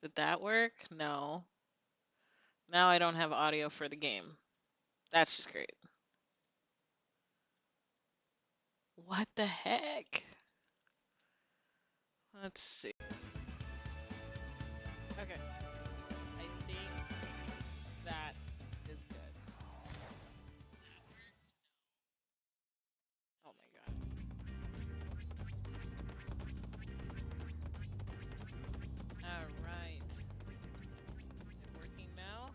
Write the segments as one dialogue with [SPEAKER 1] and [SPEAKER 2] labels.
[SPEAKER 1] Did that work? No. Now I don't have audio for the game. That's just great. What the heck? Let's see. Okay. I think that is good. Oh my god. Alright. Is it working now?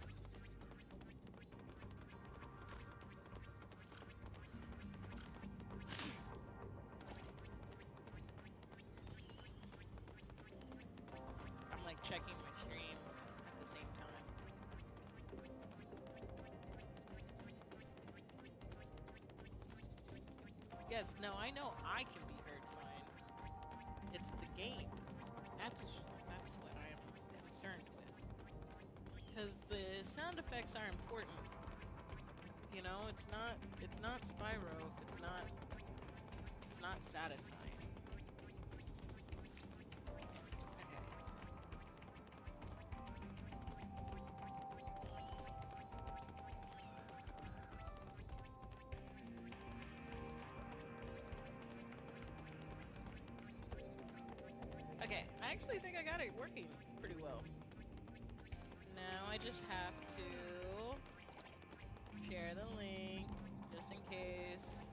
[SPEAKER 1] I'm like checking my stream at the same time. Yes, no, I know I can be heard fine. It's the game. That's what I am concerned with. Because the sound effects are important. You know, it's not Spyro if it's not satisfying. Okay, I actually think I got it working pretty well. Now I just have to share the link just in case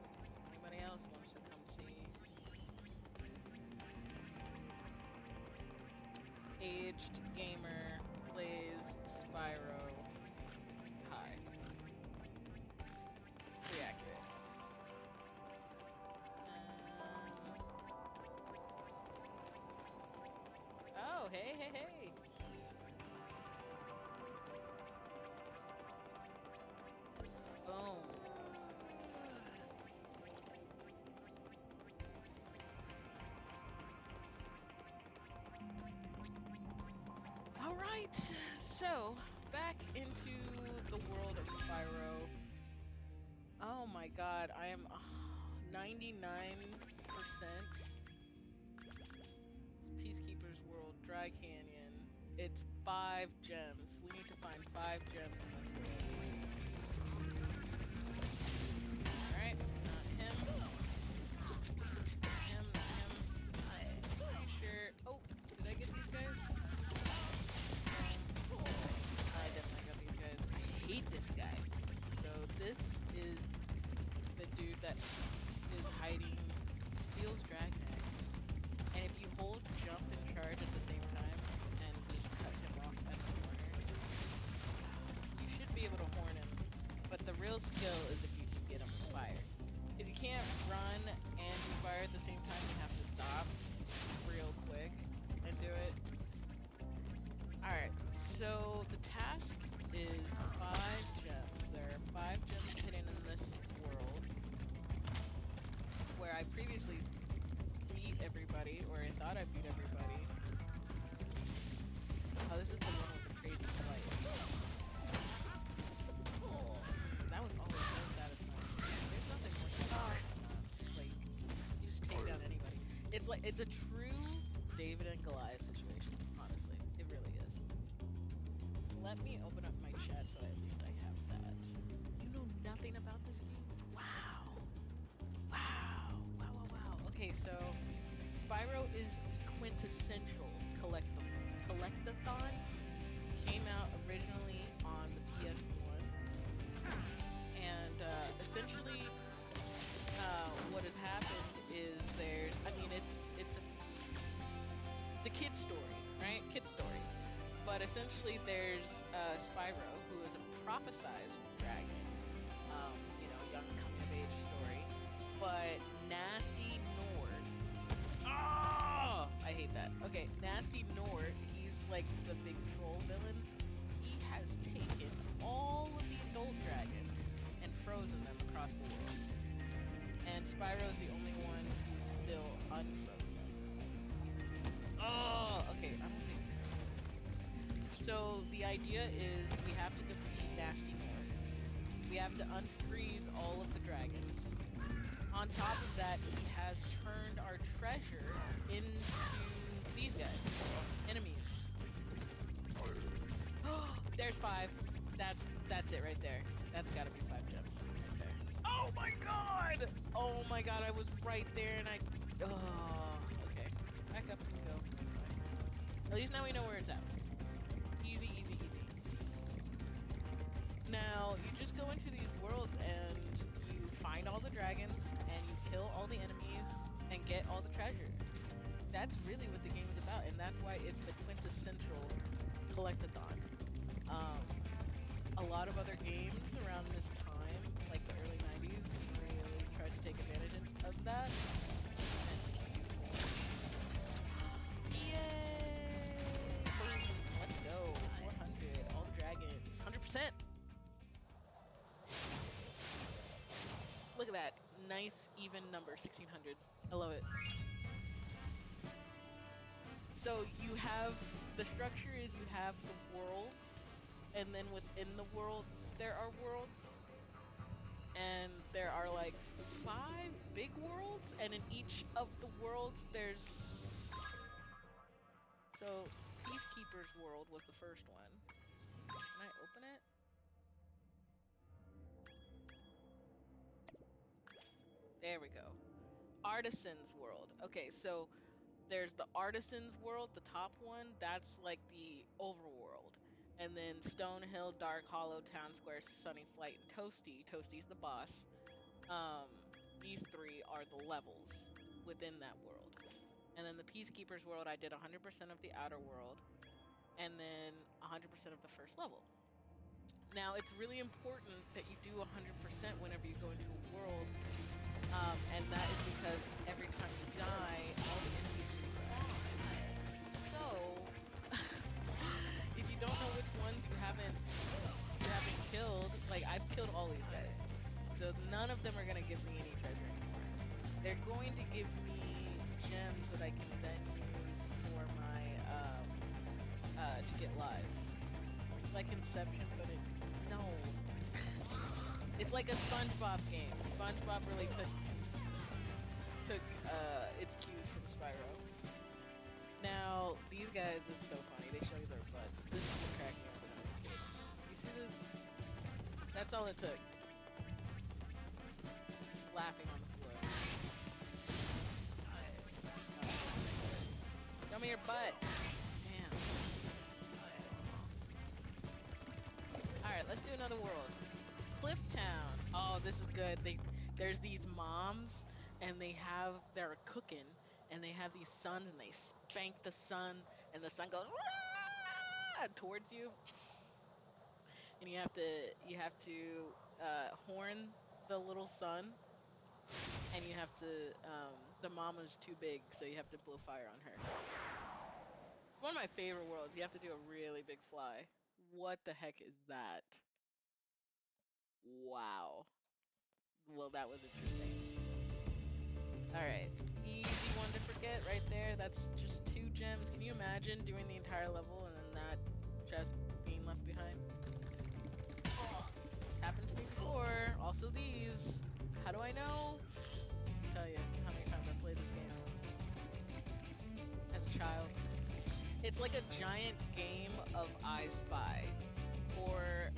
[SPEAKER 1] anybody else wants to come see. Aged gamer plays Spyro. Hi. Pretty accurate. Oh, hey, hey, hey. Boom. All right, so back into the world of Spyro. Oh my god, I am 99%. Peacekeeper's World, Dry Canyon. It's 5 gems. We need to find 5 gems in this world. Alright, not him. Him, not him. Pretty sure. Oh, did I get these guys? I definitely got these guys. I hate this guy. So this is the dude that is hiding, steals dragon eggs. And if you hold jump and charge at the same time and just cut him off at the corners, you should be able to horn him. But the real skill is if you can get him fired. If you can't run and be fired at the same time, you have to stop real quick and do it. Alright, so the task is 5 gems. There are 5 gems hidden in this world where I previously beat everybody, or I thought I beat everybody. Oh, this is the one with the crazy flight. That was always so satisfying. There's nothing more satisfying than like you just take down anybody. It's a true David and Goliath situation, honestly. It really is. Let me open up my chat so at least I have that. You know nothing about this game? Wow. Wow. Wow, wow, wow. Okay, so Spyro is the quintessential collectathon. Came out originally on the PS1. And essentially, what has happened is it's a kid story, right? Kid story. But essentially, there's Spyro, who is a prophesized dragon, young coming of age story. But Nasty Nord. Oh, I hate that. Okay, Nasty Nord, he's like the big troll villain. He has taken all of the adult dragons and frozen them across the world. And Spyro's the only one who's still unfrozen. Oh, okay, I'm okay. So the idea is we have to defeat Nasty Nord. We have to unfreeze all of the dragons. On top of that, he has turned our treasure into these guys, enemies. There's 5. That's it right there. That's gotta be 5 gems right there. Oh my god! Oh my god, I was right there and I... Oh, okay. Back up and go. At least now we know where it's at. Easy, easy, easy. Now, you just go into these worlds and you find all the dragons and you kill all the enemies and get all the treasure. That's really what the game is about, and that's why it's the quintessential collectathon. A lot of other games around this time, like the early 90s, really tried to take advantage of that. Yay! Boom. Let's go. 400. All the dragons. 100%! Look at that. Nice, even number. 1600. I love it. So you have, the structure is you have the worlds, and then within the worlds there are worlds, and there are like 5 big worlds, and in each of the worlds there's, so Peacekeeper's World was the first one. Can I open it? There we go. Artisan's World. Okay, so there's the Artisan's World, the top one, that's like the overworld. And then Stonehill, Dark Hollow, Town Square, Sunny Flight, and Toasty. Toasty's the boss. These 3 are the levels within that world. And then the Peacekeeper's World, I did 100% of the outer world, and then 100% of the first level. Now, it's really important that you do 100% whenever you go into a world, and that is because every time you die, all the enemies respawn. So, if you don't know which ones you haven't killed, like I've killed all these guys, so none of them are gonna give me any treasure anymore. They're going to give me gems that I can then use for my to get lives. It's like Inception, but no. It's like a SpongeBob game. SpongeBob really took its cues from Spyro. Now, these guys, it's so funny. They show you their butts. This is what cracked me up in this game. You see this? That's all it took. Laughing on the floor. Show me your butt. Damn. Alright, let's do another world. Clifftown. Oh, this is good. There's these moms, and they're cooking, and they have these sons, and they spank the son, and the son goes towards you, and you have to horn the little son, and you have to the mama's too big, so you have to blow fire on her. It's one of my favorite worlds. You have to do a really big fly. What the heck is that? Wow. Well, that was interesting. Alright, easy one to forget right there. That's just 2 gems. Can you imagine doing the entire level and then that chest being left behind? It's happened to me before. Also these. How do I know? I'll tell you how many times I played this game as a child. It's like a giant game of I Spy or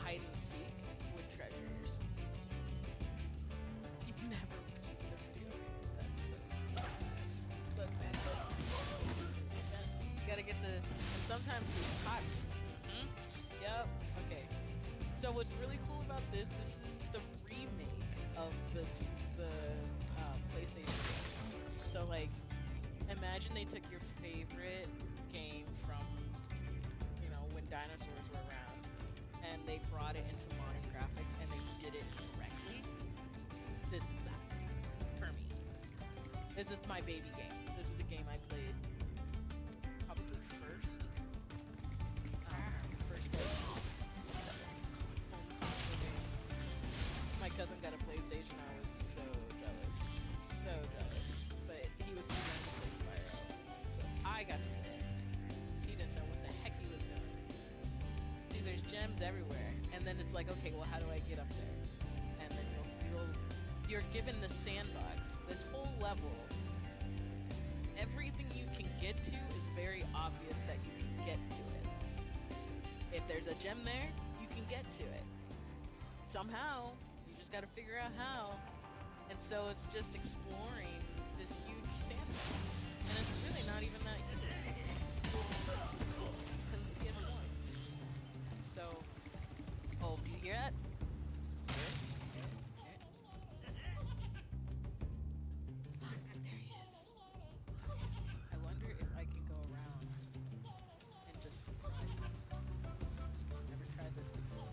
[SPEAKER 1] hide and seek with treasures. You've never beat the video game. That's so sad. Look, man. You gotta get the... And sometimes these pots. Yep. Okay. So what's really cool about this is the remake of the PlayStation game. So like, imagine they took your favorite game from, you know, when dinosaurs were around, and they brought it into modern graphics and they did it correctly. This is that for me. This is my baby game. This is a game I played probably first. My cousin got a PlayStation. I was so jealous. So jealous. But he was too young to play Spyro. So I got to play it. He didn't know what the heck he was doing. See, there's gems everywhere. And then it's like, okay, well, how do I get up there? And then you're given the sandbox. This whole level, everything you can get to is very obvious that you can get to it. If there's a gem there, you can get to it. Somehow, you just gotta figure out how. And so it's just exploring this huge sandbox. And it's really not even that huge. Because it's PS1. So, oh, do you hear that? There he is. I wonder if I can go around and just surprise him. Never tried this before.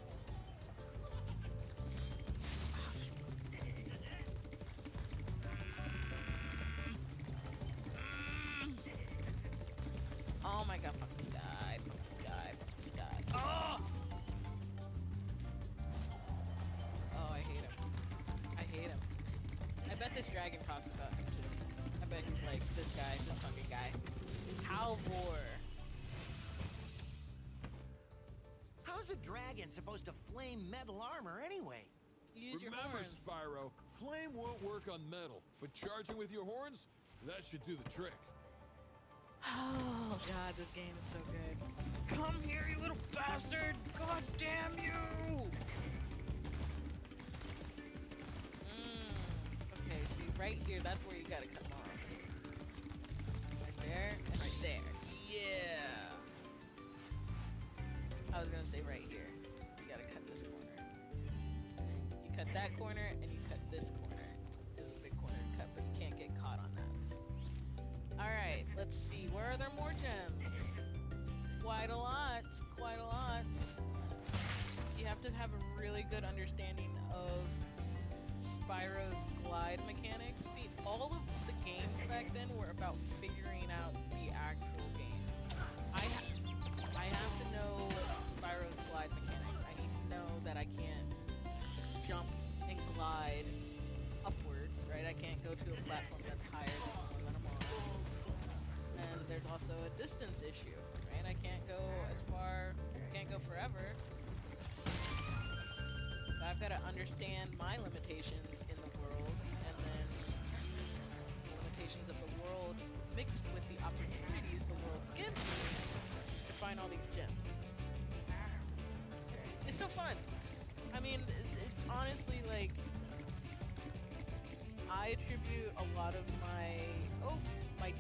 [SPEAKER 1] Oh my god, fuck this guy, fuck this guy, fuck this guy. Oh! Oh, I hate him. I hate him. I bet this dragon talks about him too. I bet he's like, this guy, this fucking guy. Halvor.
[SPEAKER 2] How's a dragon supposed to flame metal armor anyway?
[SPEAKER 1] Use your
[SPEAKER 3] Remember,
[SPEAKER 1] horns.
[SPEAKER 3] Spyro, flame won't work on metal, but charging with your horns, that should do the trick.
[SPEAKER 1] Oh god, this game is so good. Come here, you little bastard! God damn you! Okay, see, right here, that's where you gotta cut them off. Right there, and right there. Yeah! I was gonna say right here. You gotta cut this corner. You cut that corner, and you cut this corner. This is a big corner to cut, but you can't get caught on that. Alright, let's see. Where are there more gems? Quite a lot. Quite a lot. You have to have a really good understanding of Spyro's glide mechanics. See, all of the games back then were about figuring out the actual game. I have to know Spyro's glide mechanics. I need to know that I can't jump and glide upwards, right? I can't go to a platform that's higher than I'm on. And there's also a distance issue, right? I can't go as far, can't go forever. So I've got to understand my limitations in the world, and then the limitations of the world mixed with the opportunities the world gives me to find all these gems. It's so fun. I mean, it's honestly like, I attribute a lot of my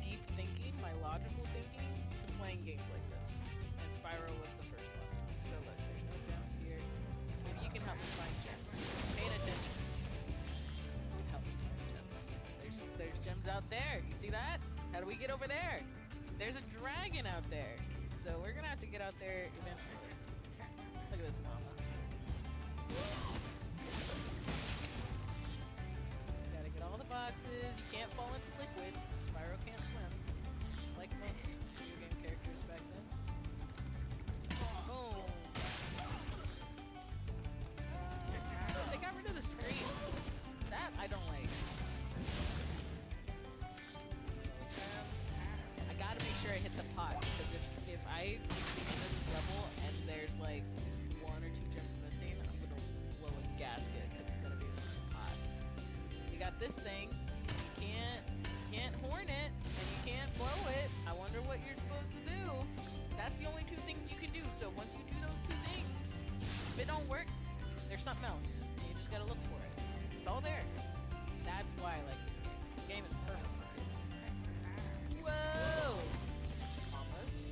[SPEAKER 1] deep thinking, my logical thinking, to playing games like this. And Spyro was the first one. So look, there's no gems here. Maybe you can help me find gems. Paying attention. Help me find gems. There's gems out there. You see that? How do we get over there? There's a dragon out there. So we're gonna have to get out there eventually. Look at this mama. Gotta get all the boxes. You can't fall into liquids. Spyro can't swim. Like most video game characters back then. Boom. They got rid of the screen. That I don't like. I gotta make sure I hit the pot, because if I succeed in this level and there's like 1 or 2 gems missing, I'm gonna blow a gasket, because it's gonna be in the pots. You got this thing. You can't horn it, and you can't blow it. I wonder what you're supposed to do. That's the only 2 things you can do. So once you do those 2 things, if it don't work, there's something else. And you just gotta look for it. It's all there. That's why I like this game. The game is perfect for kids. Whoa! Almost.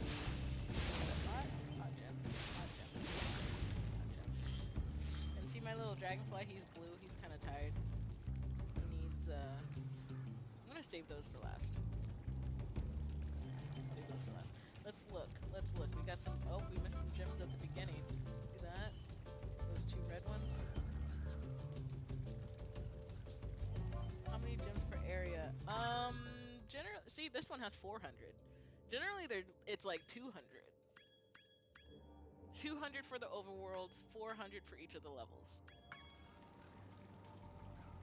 [SPEAKER 1] Hot gem. Hot gem. Hot gem. And see my little dragonfly? He's blue. He's kind of tired. He needs, I'm gonna save those for last. Save those for last. Let's look. Let's look. We got some. Oh, we missed some gems at the beginning. See that? Those 2 red ones. How many gems per area? Generally, see, this one has 400. Generally, it's like 200. 200 for the overworlds, 400 for each of the levels.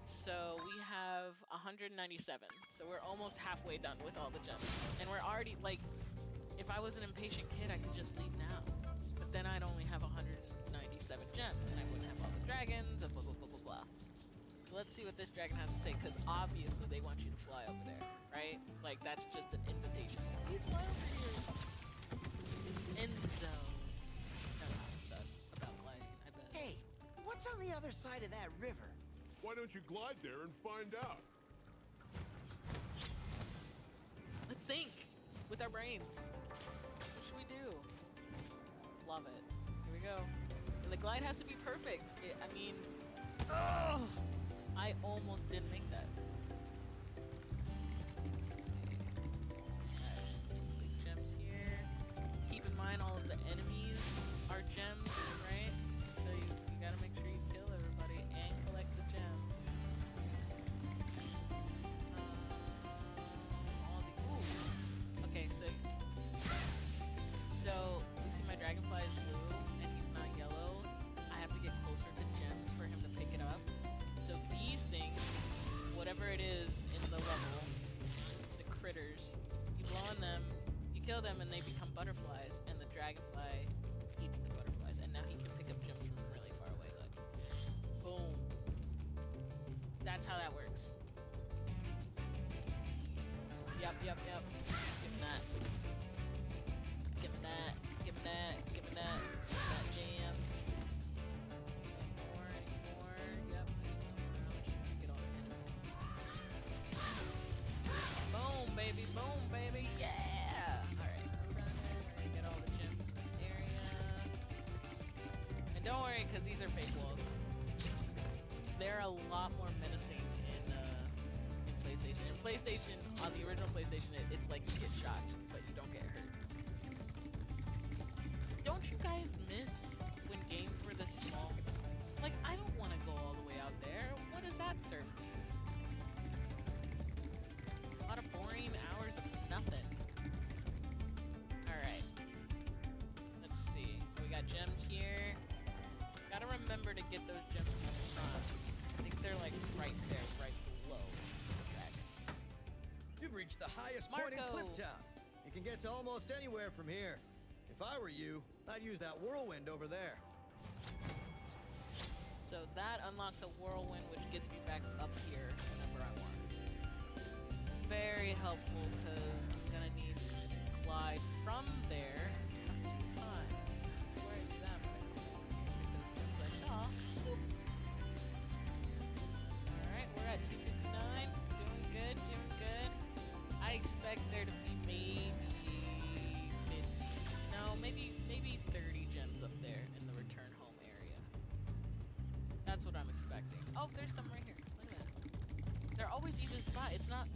[SPEAKER 1] So we have 197. So we're almost halfway done with all the gems. And we're already, like, if I was an impatient kid, I could just leave now. But then I'd only have 197 gems, and I wouldn't have all the dragons, and blah, blah, blah, blah, blah. So let's see what this dragon has to say, because obviously they want you to fly over there, right? Like, that's just an invitation. Please fly over here. Enzo. No,
[SPEAKER 2] What's on the other side of that river?
[SPEAKER 4] Why don't you glide there and find out?
[SPEAKER 1] Let's think with our brains. What should we do? Love it. Here we go. And the glide has to be perfect. I mean, ugh, I almost didn't make that. Alright, gems here. Keep in mind all of the enemies are gems, right? So you gotta make sure you kill everybody and collect the gems. All the ooh. Okay, so you see my dragonfly is blue and he's not yellow. I have to get closer to gems for him to pick it up. So these things, whatever it is in the level, the critters, you blow on them, you kill them, and they become butterflies, and the dragonfly eats the butterflies, and now he can pick up gems from really far away. Look, boom. That's how that works. Yep. Give him that. Give him that. Give him that. Give him that. That jam. Any more. Yep, there's some more. I'll just get all the enemies. Boom, baby. Boom, baby. Yeah! Alright, we're done there. We're gonna get all the gems in this area. And don't worry, because these are fake walls. They're a lot more menacing in PlayStation. In PlayStation, on the original PlayStation, it's like you get shot, but you don't get hurt. Don't you guys miss when games were this small? Like, I don't want to go all the way out there. What does that serve me? A lot of boring hours of nothing. Alright. Let's see. We got gems here. Gotta remember to get those gems in the front. I think they're like right there, right below the dragon.
[SPEAKER 5] You've reached the highest point in
[SPEAKER 1] Marco.
[SPEAKER 5] Clifftown. You can get to almost anywhere from here. If I were you, I'd use that whirlwind over there.
[SPEAKER 1] So that unlocks a whirlwind, which gets me back up here whenever I want. Very helpful, because I'm gonna need to glide from there a few times. Where is that one? Because I saw. Boop. Alright, we're at 259. Doing good, doing good. I expect there to be maybe 30 gems up there in the return home area. That's what I'm expecting. Oh, there's some right here. Look at that. They're always even spot. It's not.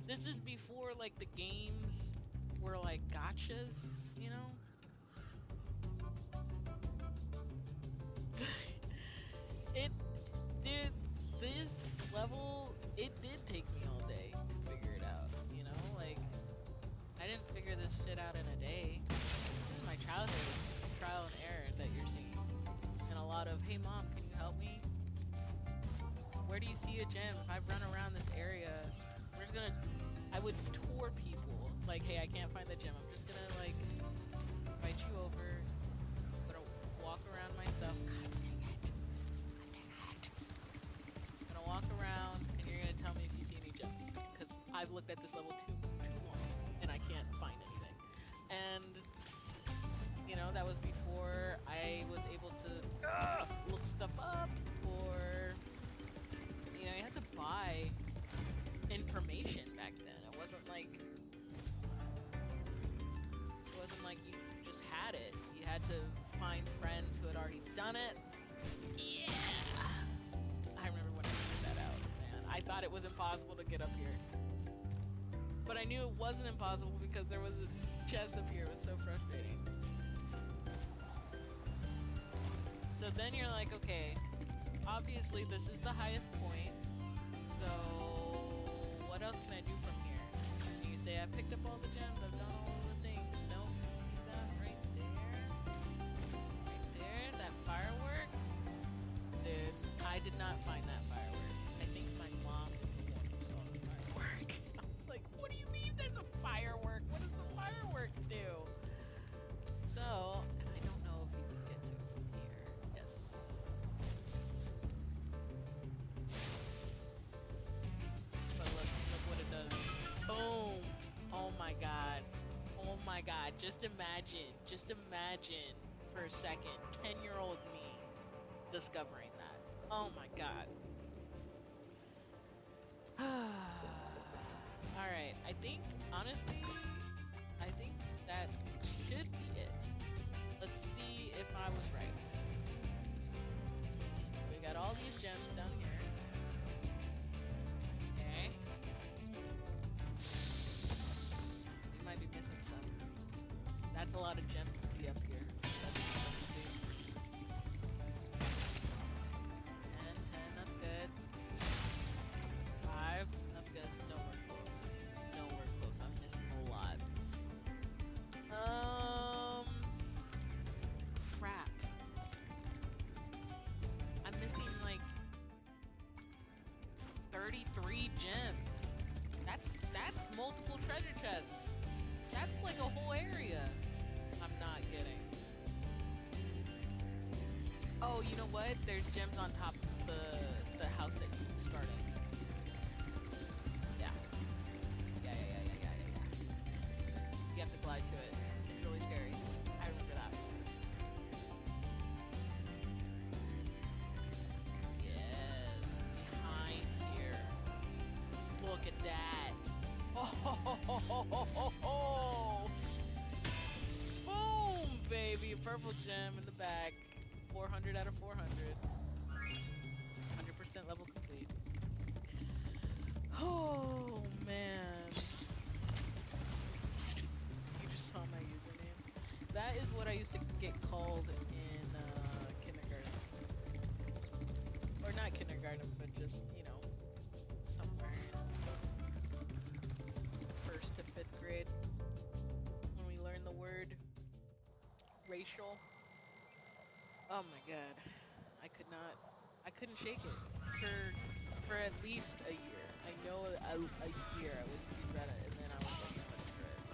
[SPEAKER 1] This is before like the games were like gotchas, you know. Dude, this level, it did take me all day to figure it out, you know? Like, I didn't figure this shit out in a day. This is my childhood trial and error that you're seeing. And a lot of, hey mom, can you help me? Where do you see a gem? If I run around this area, I would tour people. Like, hey, I can't find the gem. I'm just gonna, like, invite you over. I'm gonna walk around myself. God dang it. I'm gonna walk around, and you're gonna tell me if you see any gems. Because I've looked at this level too long, and I can't find anything. And, you know, that was before I was able to look stuff up, or, you know, you had to buy information back then. It wasn't like you just had it. You had to find friends who had already done it. Yeah! I remember when I figured that out, man. I thought it was impossible to get up here. But I knew it wasn't impossible because there was a chest up here. It was so frustrating. So then you're like, okay, obviously this is the highest point. So what else can I do from here? And you say, I picked up all the gems, I've done all the things. Nope, see that right there? Right there, that firework? Dude, I did not find that firework. I think my mom is the one who saw the firework. I was like, what do you mean there's a firework? What does the firework do? So, I don't know if we can get to it from here. Yes. But look what it does. Boom! Oh my god. Oh my god. Just imagine for a second, 10-year-old me discovering that. Oh my god. Alright, I think, honestly, I think that should be it. Let's see if I was right. We got all these gems down here. Okay. We might be missing some. That's a lot of gems to be up here. That's interesting. 10, that's good. 5, that's good. It's nowhere close. Nowhere close. I'm missing a lot. Crap. I'm missing like 33 gems. That's multiple treasure chests. That's like a whole area. I'm not kidding. Oh, you know what? There's gems on top of the house that you started. Yeah. Yeah. You have to glide to it. It's really scary. I remember that. Yes, behind here. Look at that. Oh, boom, baby. A purple gem in the back. 400 out of 400. 100% level complete. Oh, man. You just saw my username. That is what I used to get called in kindergarten. Or not kindergarten, but just, you know, somewhere in 1st to 5th grade. When we learned the word racial. Oh my god. I couldn't shake it. For at least a year. I know a year I was teased about it, and then I was like, no, screw it.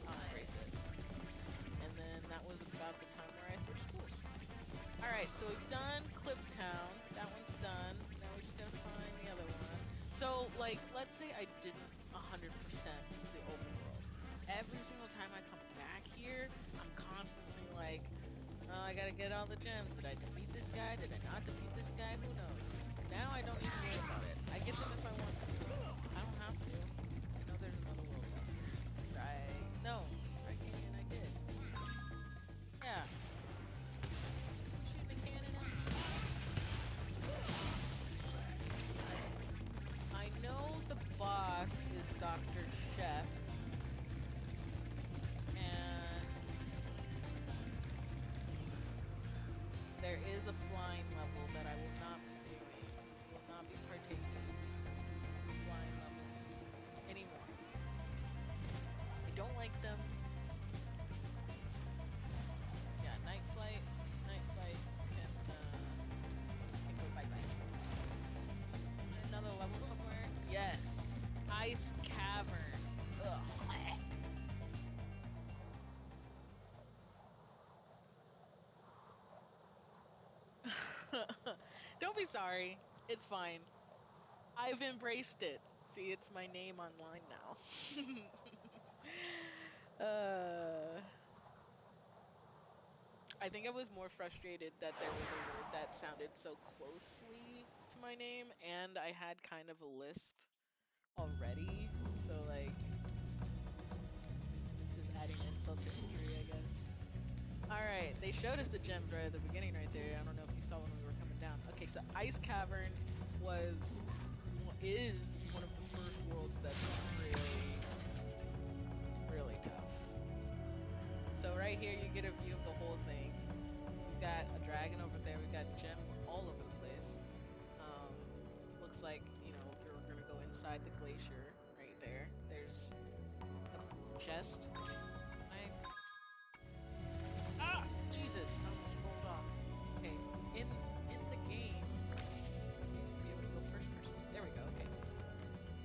[SPEAKER 1] I'll embrace it. And then that was about the time where I switched schools. Alright, so we've done Cliptown. That one's done. Now we just gotta find the other one. So, like, let's say I didn't 100% the overworld. Every single time I come back here, I'm constantly like, oh, I gotta get all the gems. Did I defeat this guy? Did I not defeat this guy? Who knows? Now I don't even worry about it. I get them if I want to. I don't have to. I know there's another world out there. Right? No. Right canyon, I did. Yeah. Shoot the cannon at me. I know the boss is Dr. Chef. There is a flying level that I will not be doing, will not be partaking in flying levels anymore. I don't like them. Yeah, night flight can go bye-bye. Another level somewhere? Yes! Ice Cavern. Ugh. Don't be sorry. It's fine. I've embraced it. See, it's my name online now. I think I was more frustrated that there was a word that sounded so closely to my name, and I had kind of a lisp already. So, like, just adding insult to injury, I guess. Alright, they showed us the gems right at the beginning right there. I don't know if you saw when we were coming down. Okay, so Ice Cavern is one of the first worlds that's really tough. So right here you get a view of the whole thing. We've got a dragon over there, we've got gems all over the place. Looks like, you know, you're gonna go inside the glacier right there. There's a chest. Ah! Jesus! I almost rolled off. Okay, in the game, I used to be able to go first person. There we go, okay.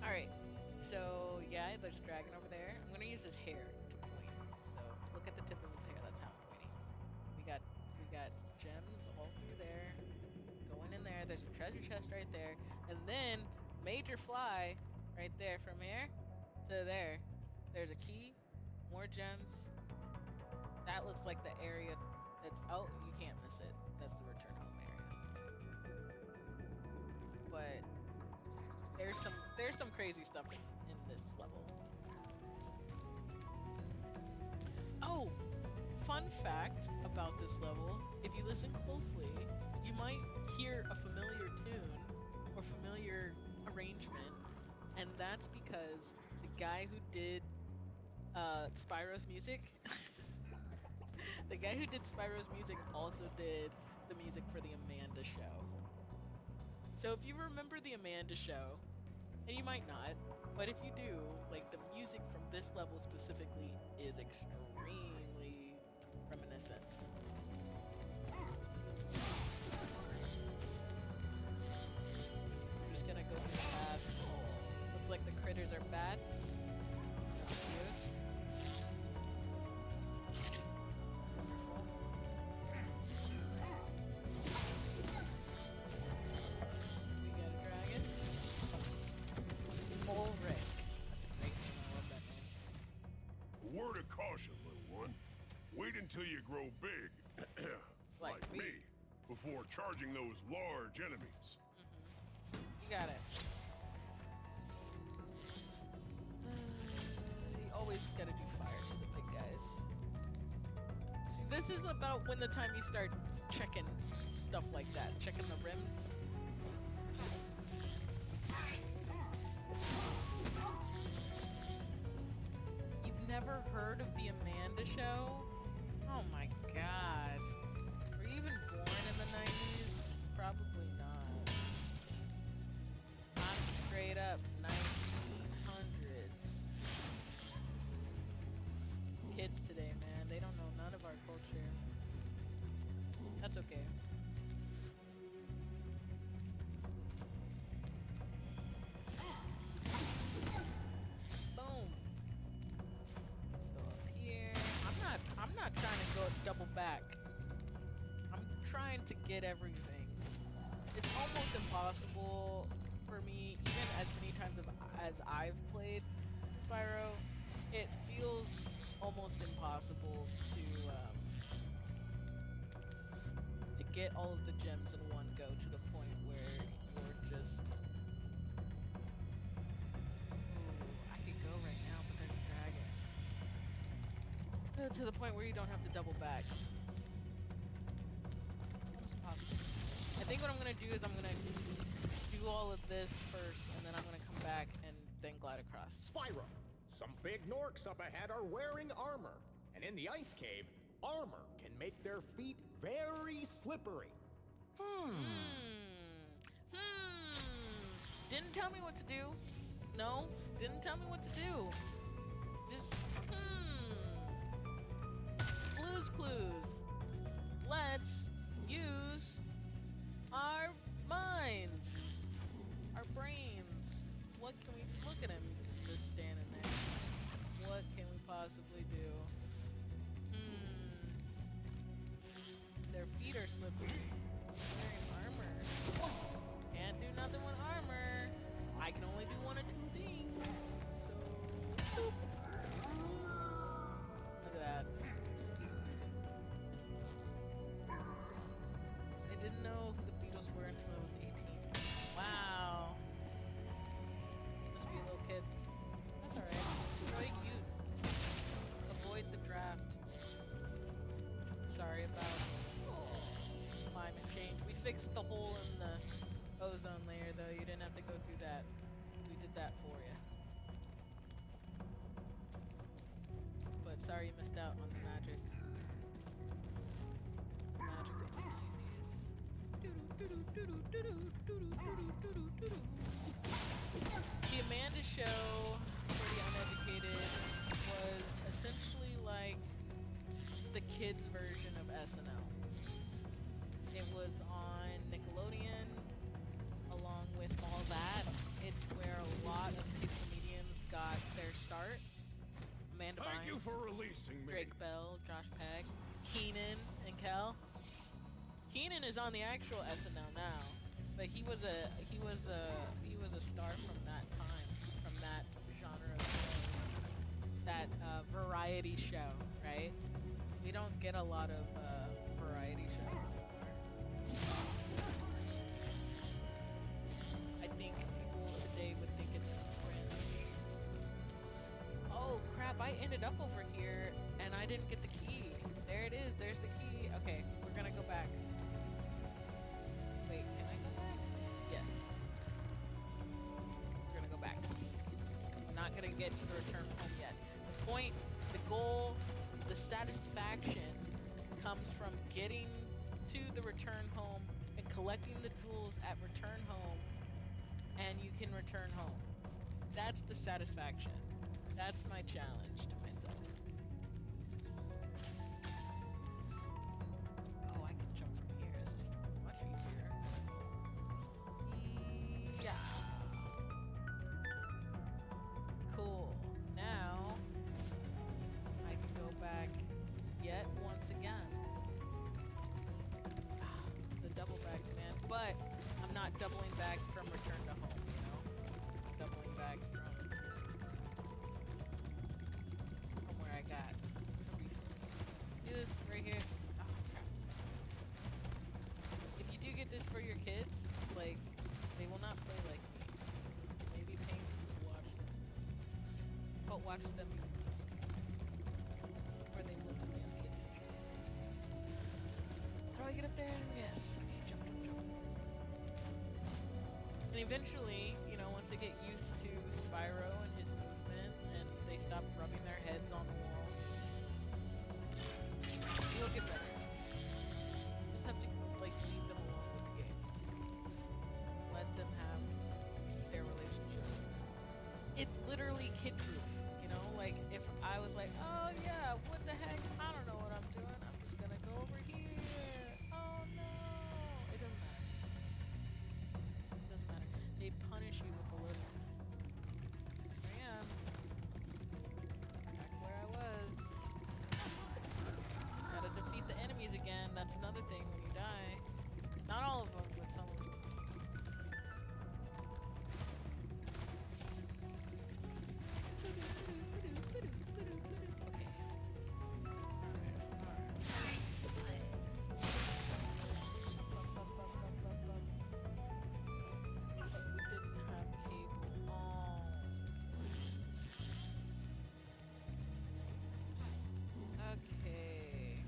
[SPEAKER 1] Alright, so yeah, there's a dragon over there. I'm gonna use his hair to point. So look at the tip of his hair, that's how I'm pointing. We got gems all through there. Going in there, there's a treasure chest right there. And then, major fly right there from here to there. There's a key, more gems. That looks like the area that's, oh, you can't miss it. That's the return home area. there's some crazy stuff in this level. Oh, fun fact about this level, if you listen closely, you might hear a familiar tune or familiar arrangement, and that's because the guy who did Spyro's music, the guy who did Spyro's music also did the music for the Amanda Show. So if you remember the Amanda Show, and you might not, but if you do, like the music from this level specifically is extremely reminiscent. I'm just gonna go through the path. Looks like the critters are bats. That's cute. Wonderful. We got a dragon. Ulrich. That's a great name. I love that name.
[SPEAKER 4] A word of caution, little one. Wait until you grow big,
[SPEAKER 1] Like me.
[SPEAKER 4] before charging those large enemies.
[SPEAKER 1] You got it. You always gotta do fire to the big guys. See, this is about when the time you start checking stuff like that, checking the rims. You've never heard of the Amanda Show? Oh my god. Were you even born in the 90s? Probably not. I'm straight up 1900s. Kids today, man, they don't know none of our culture. That's okay. Boom. Go up here. I'm not trying to go double back. I'm trying to get everything. It's almost impossible for me, even as many times as I've played Spyro, it feels almost impossible to get all of the gems in one go to the point where you're just... Ooh, I could go right now, but there's a dragon. To the point where you don't have to double back. Almost impossible. I think what I'm gonna do is I'm gonna do all of this first, and then I'm gonna come back and then glide across.
[SPEAKER 6] Spyro, some big Norks up ahead are wearing armor. And in the ice cave, armor can make their feet very slippery.
[SPEAKER 1] Didn't tell me what to do. No, didn't tell me what to do. Just, Blue's Clues. Let's use our minds, our brains. What can we, look at him just standing there. What can we possibly do? Their feet are slippery. They're wearing armor. Can't do nothing with armor. I can only do one or two things. So, boop. Look at that. I didn't know who the Beatles were until I was 18. Wow. Must be a little kid. That's alright. Enjoy youth. Avoid the draft. Sorry about climate change. We fixed the hole in the ozone layer, though. You didn't have to go through that. We did that for you. But sorry you missed out on the magic. Magic of the 90s. The Amanda Show, for the uneducated, was essentially like the kids' version of SNL. It was on Nickelodeon, along with All That. It's where a lot of kid comedians got their start. Amanda
[SPEAKER 4] Thank you
[SPEAKER 1] Bynes,
[SPEAKER 4] for releasing me.
[SPEAKER 1] Drake Bell, Josh Peck, Keenan, and Kel. Keenan is on the actual SNL now, but he was a star from that time, from that genre of show, that variety show, right? We don't get a lot of variety shows anymore. I think people today would think it's ended up over here and I didn't get the key. There it is. There's the key. Okay, we're gonna go back. Wait, can I go back? Yes. We're gonna go back. I'm not gonna get to the return home yet. The point, the goal, the satisfaction comes from getting to the return home and collecting the jewels at return home, and you can return home. That's the satisfaction. That's my challenge to myself. Oh, I can jump from here. This is much easier. Yeah. Cool. Now I can go back yet once again. The double bags, man. But I'm not doubling back from return to home, you know? I'm doubling back from where I got a resource. Do this right here. Oh, crap. If you do get this for your kids, like, they will not play like me. It may be painful to watch them, but watch them you must. Or they will demand the attention. How do I get up there? Yes. Okay, jump, jump, jump. And eventually, you know, once they get used to Spyro and his movement, and they stop rubbing their heads on the wall, you'll get better. You just have to, like, leave them alone with the game. Let them have their relationship. It's literally kid-proof, you know? Like, if I was like, oh yeah, what the heck? I don't know what I'm doing. I'm just gonna go over here. Oh no. It doesn't matter. It doesn't matter. They punish you with the loading. Here I am. Back where I was. Gotta defeat the enemies again. That's another thing when you die. Not all of them, but some of them. Okay. Didn't have cable. Okay.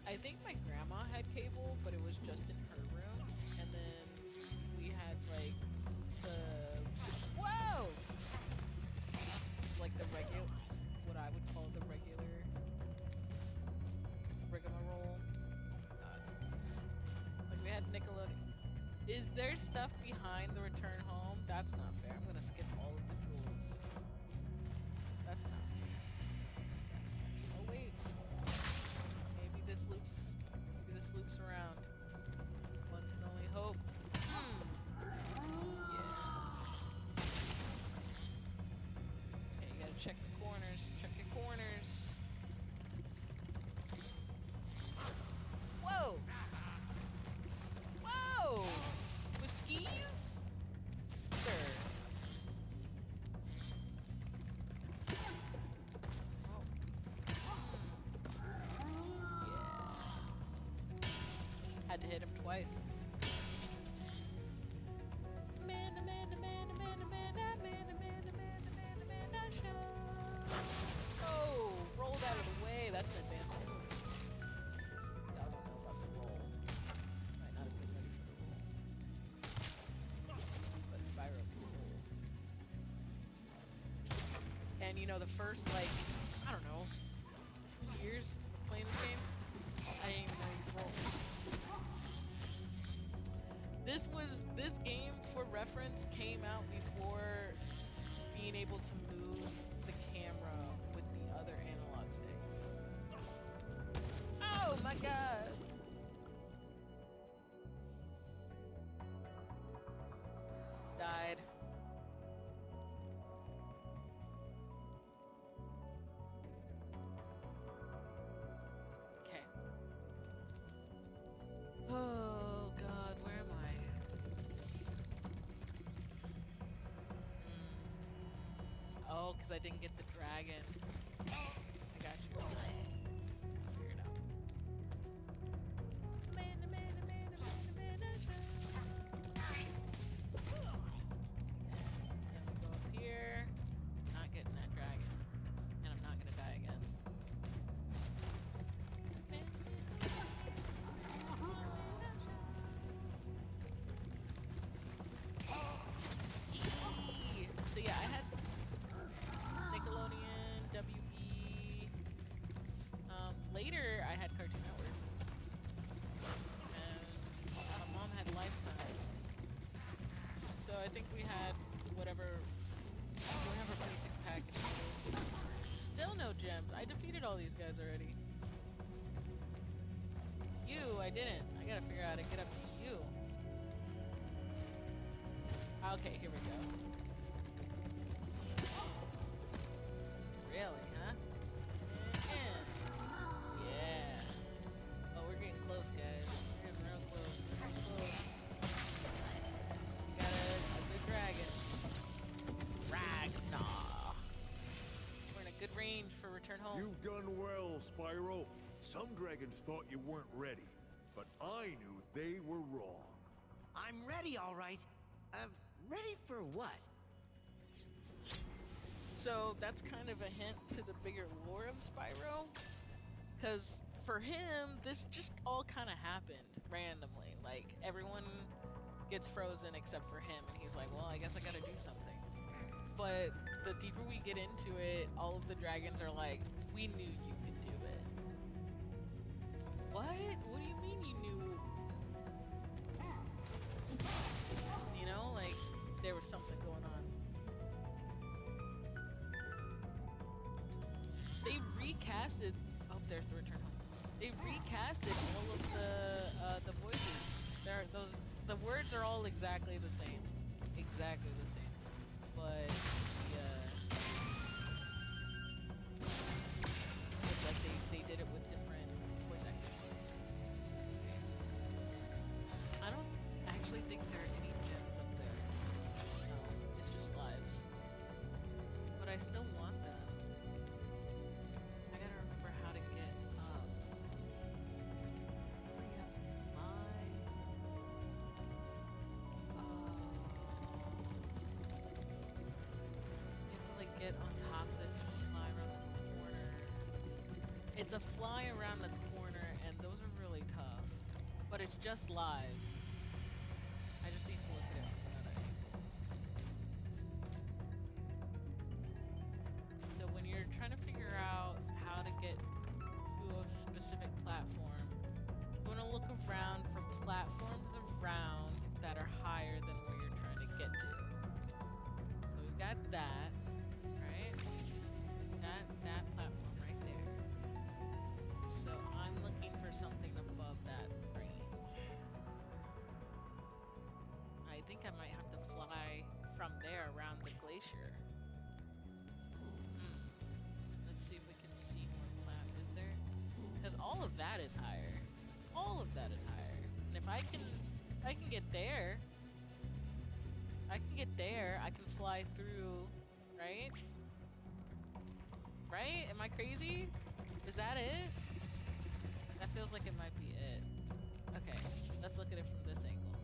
[SPEAKER 1] I think my grandma had cable, but it was just in her room. And then we had like the whoa, like the regular, what I would call the regular rigmarole. Like we had Nickelodeon. Is there stuff behind the return home? That's not fair. I'm gonna skip all of the jewels. That's not fair. Oh wait. Maybe this loops. Maybe this loops around. One can only hope. Yeah. Okay, you gotta check the corners. Check your corners. Whoa! Whoa! With skis? Sir. Oh. Yeah. Had to hit him twice. Amanda, Amanda, Amanda, Amanda, Amanda, Amanda, Amanda, Amanda, Amanda, Amanda, show. Oh, rolled out of the way. That's an advanced move. I don't know about the roll. Might not have been ready for the roll. But Spyro can roll. And you know, the first, like, I don't know, 2 years of playing this game, I didn't even know you could roll. This game, for reference, came out before being able to move the camera with the other analog stick. Oh my god! Died. Okay. Oh god, where am I? Oh, because I didn't get the dragon. I got you. I'll figure it out. Amanda, Amanda, Amanda, Amanda, Amanda, show. And we go up think we had whatever basic package. Still no gems. I defeated all these guys already. You, I didn't. I gotta figure out how to get up to you. Okay, here we go. Really, huh? Yeah. Oh, we're getting close, guys. We're getting real close. Real close. We got a good dragon. Ragnar. We're in a good range for return home.
[SPEAKER 4] You've done well, Spyro. Some dragons thought you weren't ready, but I knew they were wrong.
[SPEAKER 2] I'm ready, all right. Ready for what?
[SPEAKER 1] So that's kind of a hint to the bigger lore of Spyro. Because for him, this just all kind of happened randomly. Like, everyone gets frozen except for him, and he's like, well, I guess I gotta do something. But the deeper we get into it, all of the dragons are like, we knew you could do it. What? What do you mean you knew? You know, like, there was something going on. They recasted. Oh, there's the return home. They recasted all of the voices. The words are all exactly the same, but it's like they did it with different voice actors. I don't actually think there are any gems up there. No, it's just lives. But I still want them. I gotta remember how to get up. Where do you have to fly? You have to like get on top of this and fly around the corner. It's a fly around the corner, and those are really tough. But it's just lives. I just need to look at it from another angle. So when you're trying to figure out how to get to a specific platform, you want to look around for platforms around that are higher than where you're trying to get to. So we've got that, right? That platform right there. So I'm looking for something above that range. I think I might have to fly from there around the glacier. Let's see if we can see more plat. Is there? Because all of that is higher. All of that is higher. And if I can get there, I can fly through, right? Right? Am I crazy? Is that it? That feels like it might be it. Okay, let's look at it from this angle.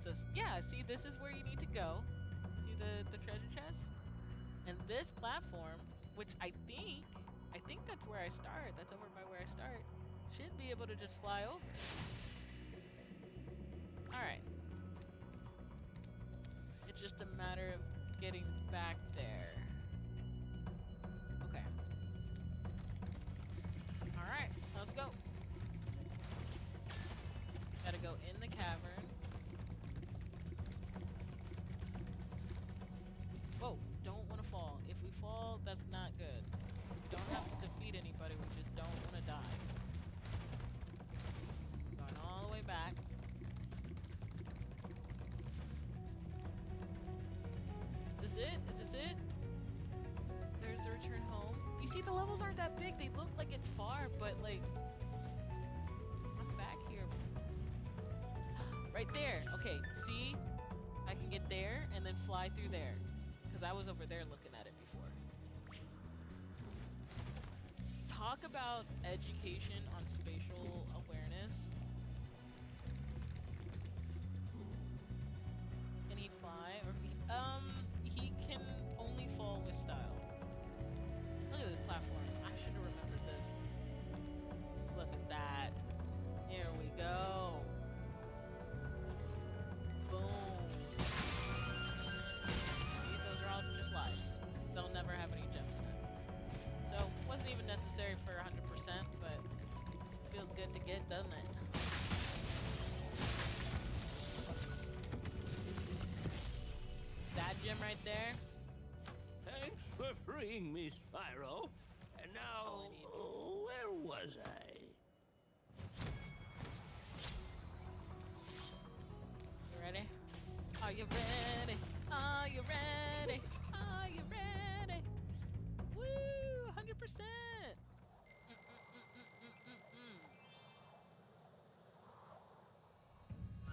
[SPEAKER 1] So yeah, see, this is where you need to go. See the treasure chest? And this platform, which I think that's where I start. That's over by where I start. Should be able to just fly over. Alright. It's just a matter of getting back there. Okay. Alright, let's go. Gotta go in the cavern. Whoa, don't want to fall. If we fall, that's not good. We don't have to defeat anybody, we just don't want to die. Going all the way back. Is this it? Is this it? There's the return home. You see, the levels aren't that big. They look like it's far, but like, I'm back here. Right there. Okay, see? I can get there and then fly through there. Because I was over there looking at it before. Talk about education on spatial awareness. Can he fly? Or he can only fall with style. Look at this platform. I should have remembered this. Look at that. Here we go. Boom. See, those are all just lives. They'll never have any gems in it. So, wasn't even necessary for 100%, but feels good to get, doesn't it? there?
[SPEAKER 7] Thanks for freeing me, Spyro. And now, where was I?
[SPEAKER 1] You ready? Are you ready? Are you ready? Are you ready? Woo! 100%!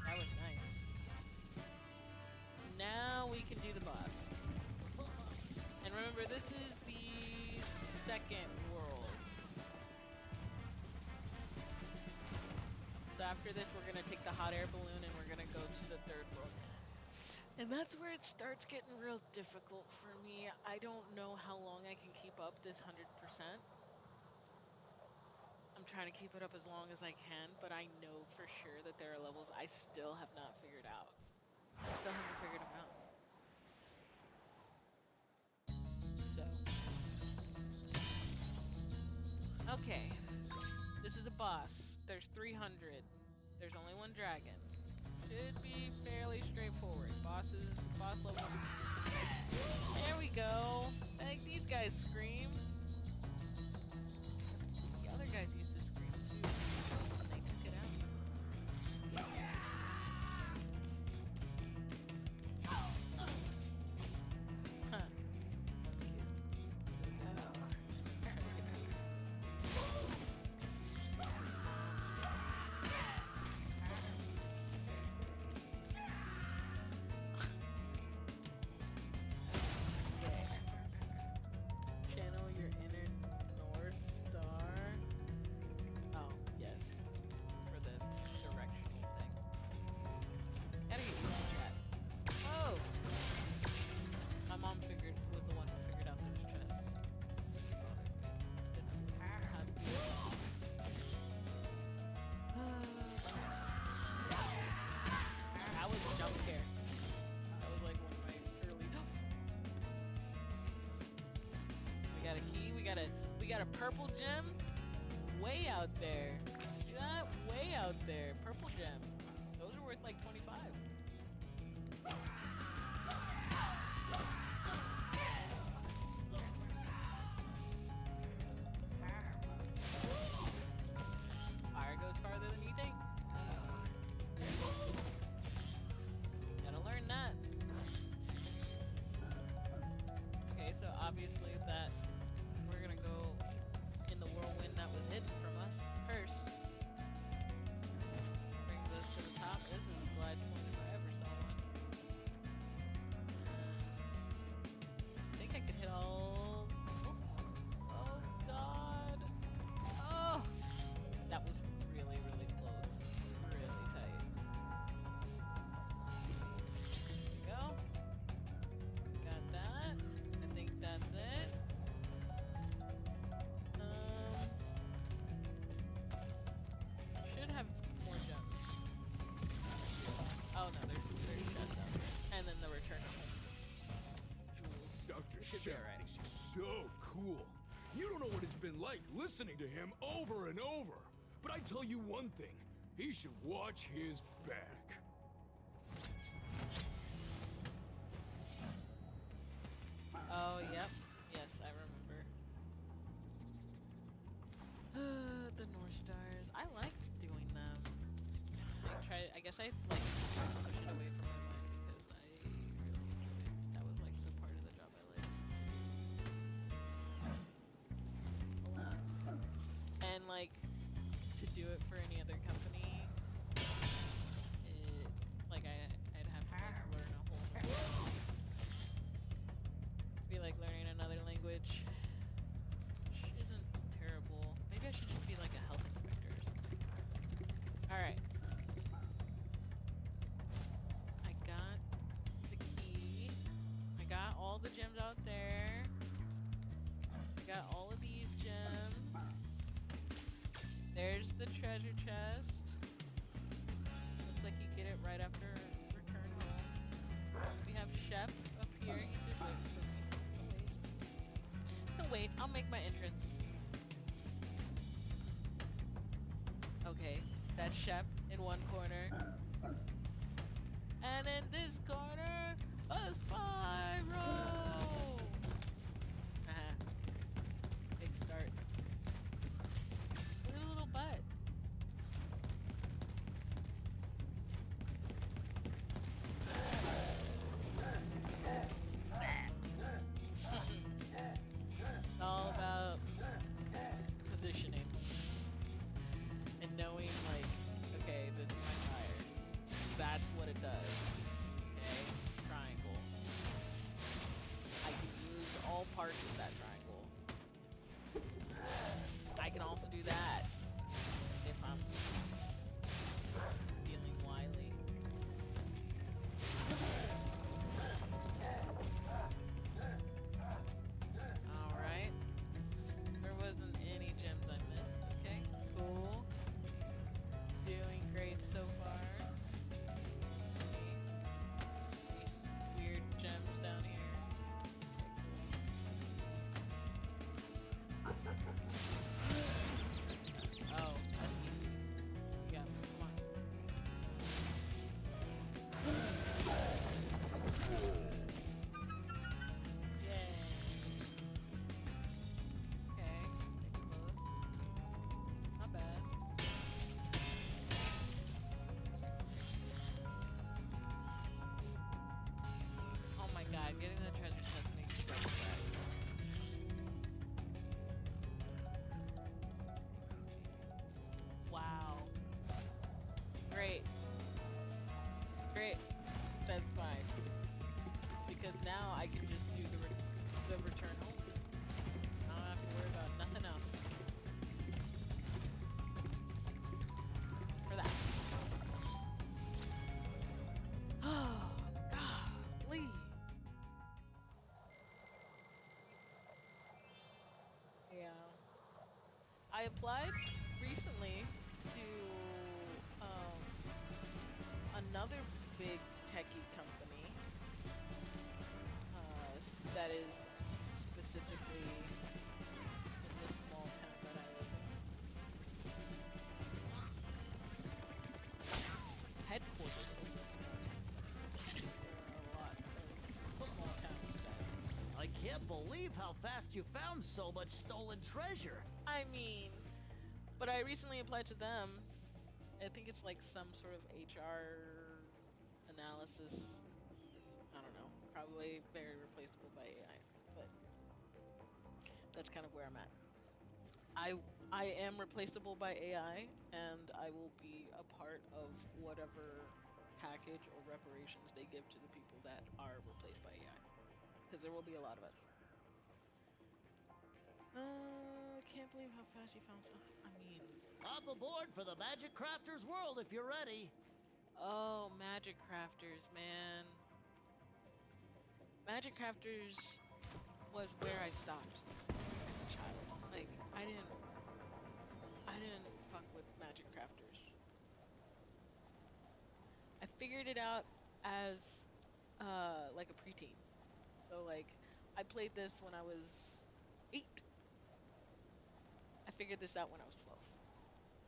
[SPEAKER 1] That was nice. Now we can do the boss. And remember, this is the second world. So after this, we're gonna take the hot air balloon and we're gonna go to the third world. And that's where it starts getting real difficult for me. I don't know how long I can keep up this 100%. I'm trying to keep it up as long as I can, but I know for sure that there are levels I still have not figured out. I still haven't figured them out. So. Okay. This is a boss. There's 300. There's only one dragon. Should be fairly straightforward. Boss level. There we go. Make these guys scream. The other guys used to scream too. And they took it out. Huh. Channel your inner North Star. Oh, yes. For the directional thing. Gotta get used to that. Oh! My mom was the one who figured out those chests. Didn't know how to do it. That was a jump scare. That was like one of my early. We got a key. We got a purple gem. Way out there. See that? Way out there. Purple gem. Those are worth like 25. Fire goes farther than you think. Gotta learn that. Okay, so obviously that we're gonna go in the whirlwind that was hidden from us first. Brings us to the top. This is a glide point if I ever saw one. I think I could hit all. Oh God! Oh, that was really, really close. Really tight. There we go. Got that. I think that's it. Should have more gems. Oh no, there's chests out here. And then the return of jewels.
[SPEAKER 3] Dr.
[SPEAKER 1] Should be
[SPEAKER 3] Shep
[SPEAKER 1] alright.
[SPEAKER 3] thinks he's so cool. You don't know what it's been like listening to him over and over. But I tell you one thing, he should watch his back.
[SPEAKER 1] Oh, yep. Yes, I remember. The North Stars. I liked doing them. I guess I like push it away from my mind because I really enjoyed it. That was like the part of the job I liked. And like to do it for any other company, I'd have to like learn a whole be like learning another language, which isn't terrible. Maybe I should just be like a health inspector or something. Alright. I got the key. I got all the gems out there. I got all of these gems. There's the treasure chest. Looks like you get it right after return home. We have Chef up here. He just wait for me. He'll wait. I'll make my entrance. Okay, that's Shep in one corner. And in this corner, A Spyro! Haha. Big start. Look at a little butt. It's all about positioning and knowing, like, okay, this is my tire. That's what it does. Okay, triangle. I can use all parts of that triangle. I can also do that if I'm feeling wily. Alright. There wasn't any gems I missed. Okay, cool. Doing great so far. These weird gems down here. Oh, that's easy. Yeah, come on. Yay. Okay, pretty close. Not bad. Oh my god, getting the treasure chest makes me so sad. Wow. Great. Great. That's fine. Because now I can just do the return home. I don't have to worry about nothing else. For that. Oh, golly. Yeah. I applied recently to another big techie company that is specifically in this small town that I live in. Headquarters of this small town. There are a lot of small towns that.
[SPEAKER 2] I can't believe how fast you found so much stolen treasure.
[SPEAKER 1] I mean, but I recently applied to them. I think it's like some sort of HR analysis. I don't know. Probably very replaceable by AI, but that's kind of where I'm at. I am replaceable by AI, and I will be a part of whatever package or reparations they give to the people that are replaced by AI, because there will be a lot of us. Can't believe how fast you found stuff. I mean,
[SPEAKER 2] Hop aboard for the Magic Crafter's world if you're ready.
[SPEAKER 1] oh, Magic Crafters, man. Magic Crafters was where I stopped as a child. Like, I didn't fuck with Magic Crafters. I figured it out as like a preteen. So like, I played this when I was 8. I figured this out when I was 12.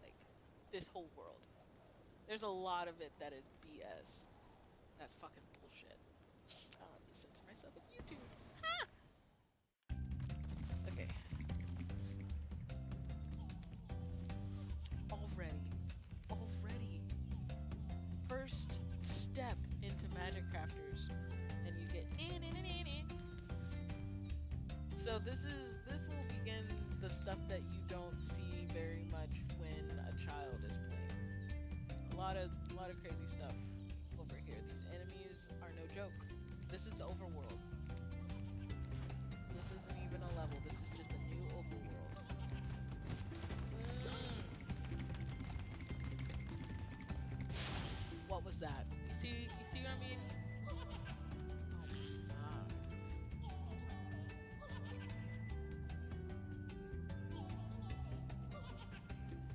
[SPEAKER 1] Like, this whole world. There's a lot of it that is BS. That's fucking bullshit. I don't have to censor myself with YouTube. Ha! Okay. Already. First step into Magic Crafters, and you get in. So this will begin the stuff that you don't see very much when a child is playing. A lot of crazy stuff over here. These enemies are no joke. This is the overworld. This isn't even a level. This is just a new overworld. What was that? You see what I mean?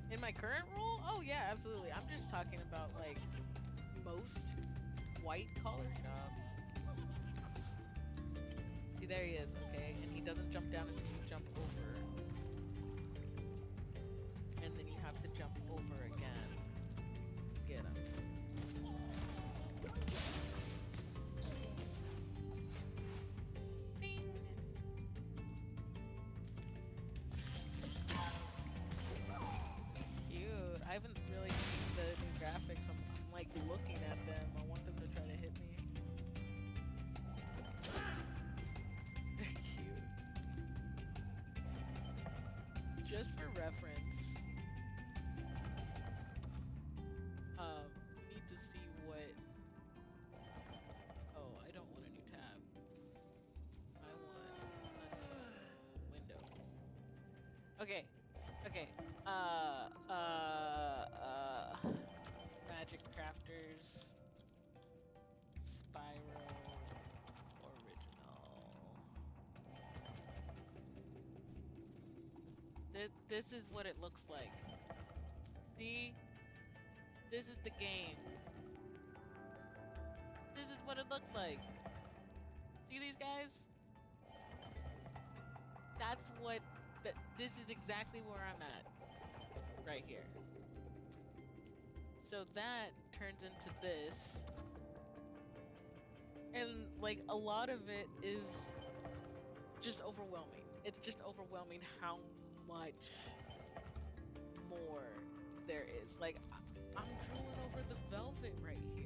[SPEAKER 1] In my current role? Oh yeah, absolutely. I'm just talking about like most white collar jobs. See, there he is, okay? And he doesn't jump down until you jump over. And then you have to jump over again to get him. reference. Need to see what. Oh, I don't want a new tab. I want a new window. Okay. Okay. Magic Crafters. Spyro original. This is what it looks like. See? This is the game. This is what it looks like. See these guys? That's what... This is exactly where I'm at. Right here. So that turns into this. And, like, a lot of it is just overwhelming. It's just overwhelming how much more there is. Like, I'm drooling over the velvet right here.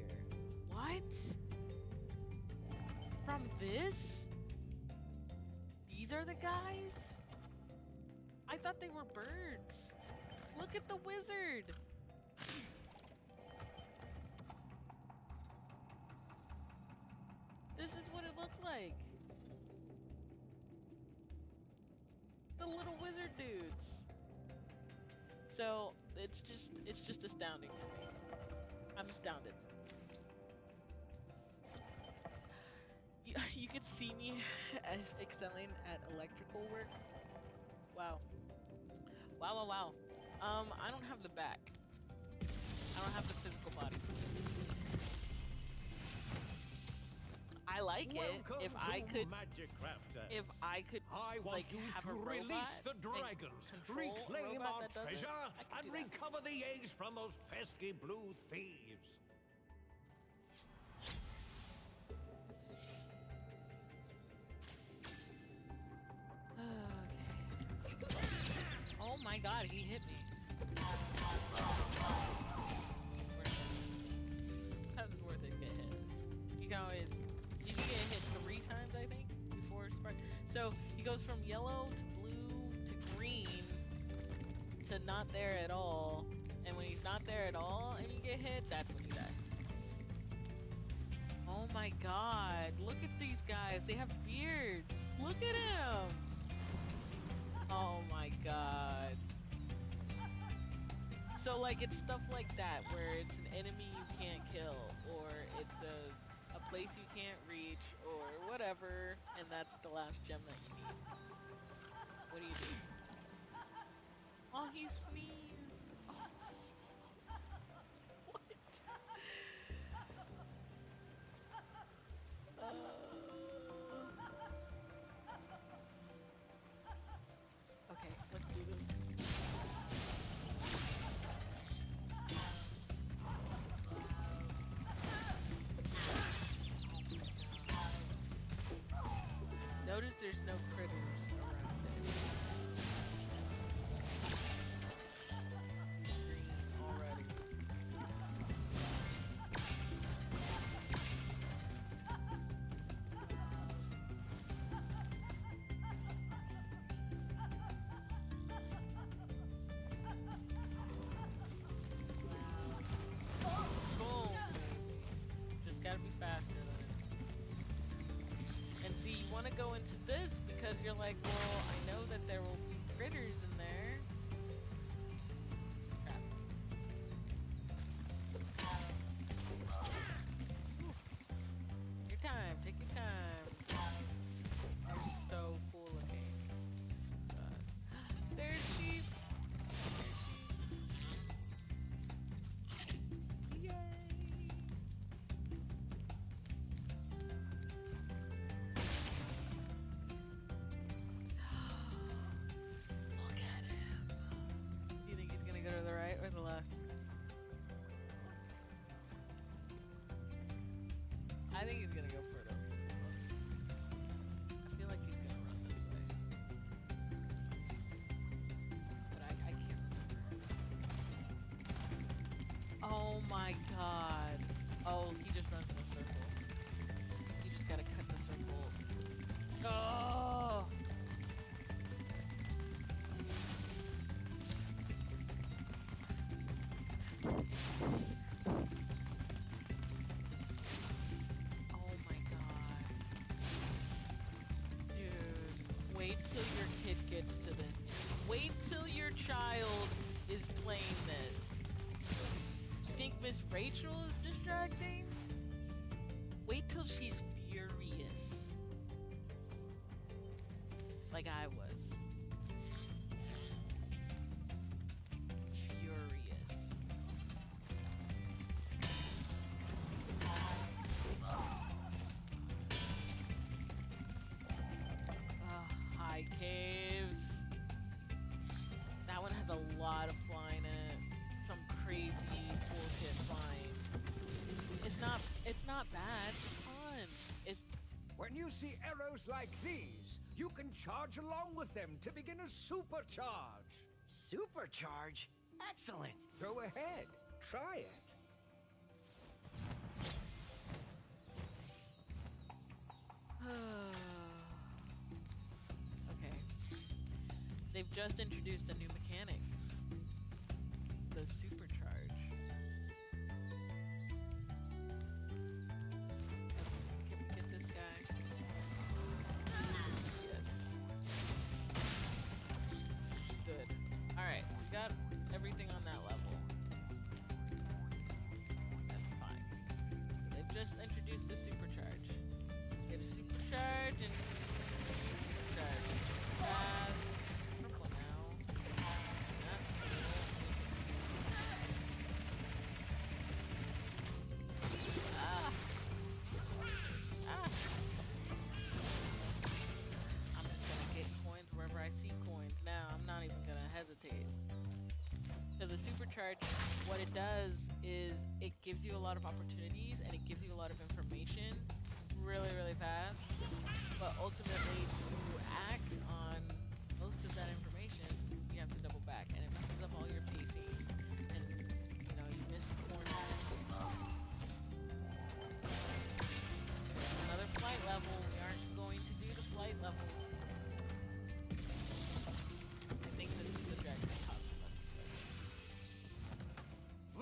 [SPEAKER 1] What? From this? These are the guys? I thought they were birds. Look at the wizard. This is what it looked like. The little wizard dudes. So it's just astounding to me. I'm astounded. You could see me as excelling at electrical work. Wow. Wow, wow, wow. I don't have the back. I don't have the physical body. I like it if I could.
[SPEAKER 6] Magic Crafters.
[SPEAKER 1] If I could,
[SPEAKER 6] I want
[SPEAKER 1] like,
[SPEAKER 6] you
[SPEAKER 1] have
[SPEAKER 6] to
[SPEAKER 1] a robot
[SPEAKER 6] release the
[SPEAKER 1] and
[SPEAKER 6] dragons,
[SPEAKER 1] control a
[SPEAKER 6] reclaim
[SPEAKER 1] robot
[SPEAKER 6] our
[SPEAKER 1] that does it,
[SPEAKER 6] treasure,
[SPEAKER 1] I could
[SPEAKER 6] and
[SPEAKER 1] do that.
[SPEAKER 6] recover the eggs from those pesky blue thieves.
[SPEAKER 1] Okay. Oh my god, he hit me. Sometimes it's worth it to get hit. You can always... You can get hit 3 times, I think, before Spyro. So, he goes from yellow to blue to green to not there at all. And when he's not there at all and you get hit, that's when you die. Oh my god, look at these guys. They have beards. Look at him. Oh my god. So like it's stuff like that where it's an enemy you can't kill, or it's a place you can't reach, or whatever, and that's the last gem that you need. What do you do? Oh, he sneezed. What? Okay, let's do this. Notice there's no critters around it. Green already. Boom, baby. Just gotta be faster than it. And see, you want to go into this because you're like, well, I know that there will be critters in there. Crap. Whew. Take your time, take your time. They're so cool looking. There's sheep. Yay. Look at him. Do you think he's gonna go to the right or the left? I think he's gonna go further. I feel like he's gonna run this way. But I can't remember. Oh my god. Oh, he just runs in a circle. You just gotta cut the circle. Oh! Rachel is distracting. Wait till she's furious. Like I was. Furious. High caves. That one has a lot of flying in it. Some crazy bullshit flying. It's not bad. It's fun. It's
[SPEAKER 8] When you see arrows like these, you can charge along with them to begin a supercharge.
[SPEAKER 2] Supercharge? Excellent.
[SPEAKER 8] Go ahead, try it.
[SPEAKER 1] Okay. They've just introduced a new mechanic. The supercharge. Can we get this guy? Yes. Good. Alright, we got everything on that level. That's fine. They've just introduced the supercharge. Get a supercharge and supercharge. Fast. Purple now. That's cool. Ah. Ah. I'm just gonna get coins wherever I see coins. Now I'm not even gonna hesitate. Because the supercharge, what it does is it gives you a lot of opportunities and it gives you a lot of information really, really fast. But ultimately, to act on most of that information, you have to double back, and it messes up all your pacing. And you know, you miss corners. Another flight level. We aren't going to do the flight levels. I think this is the Dragon House.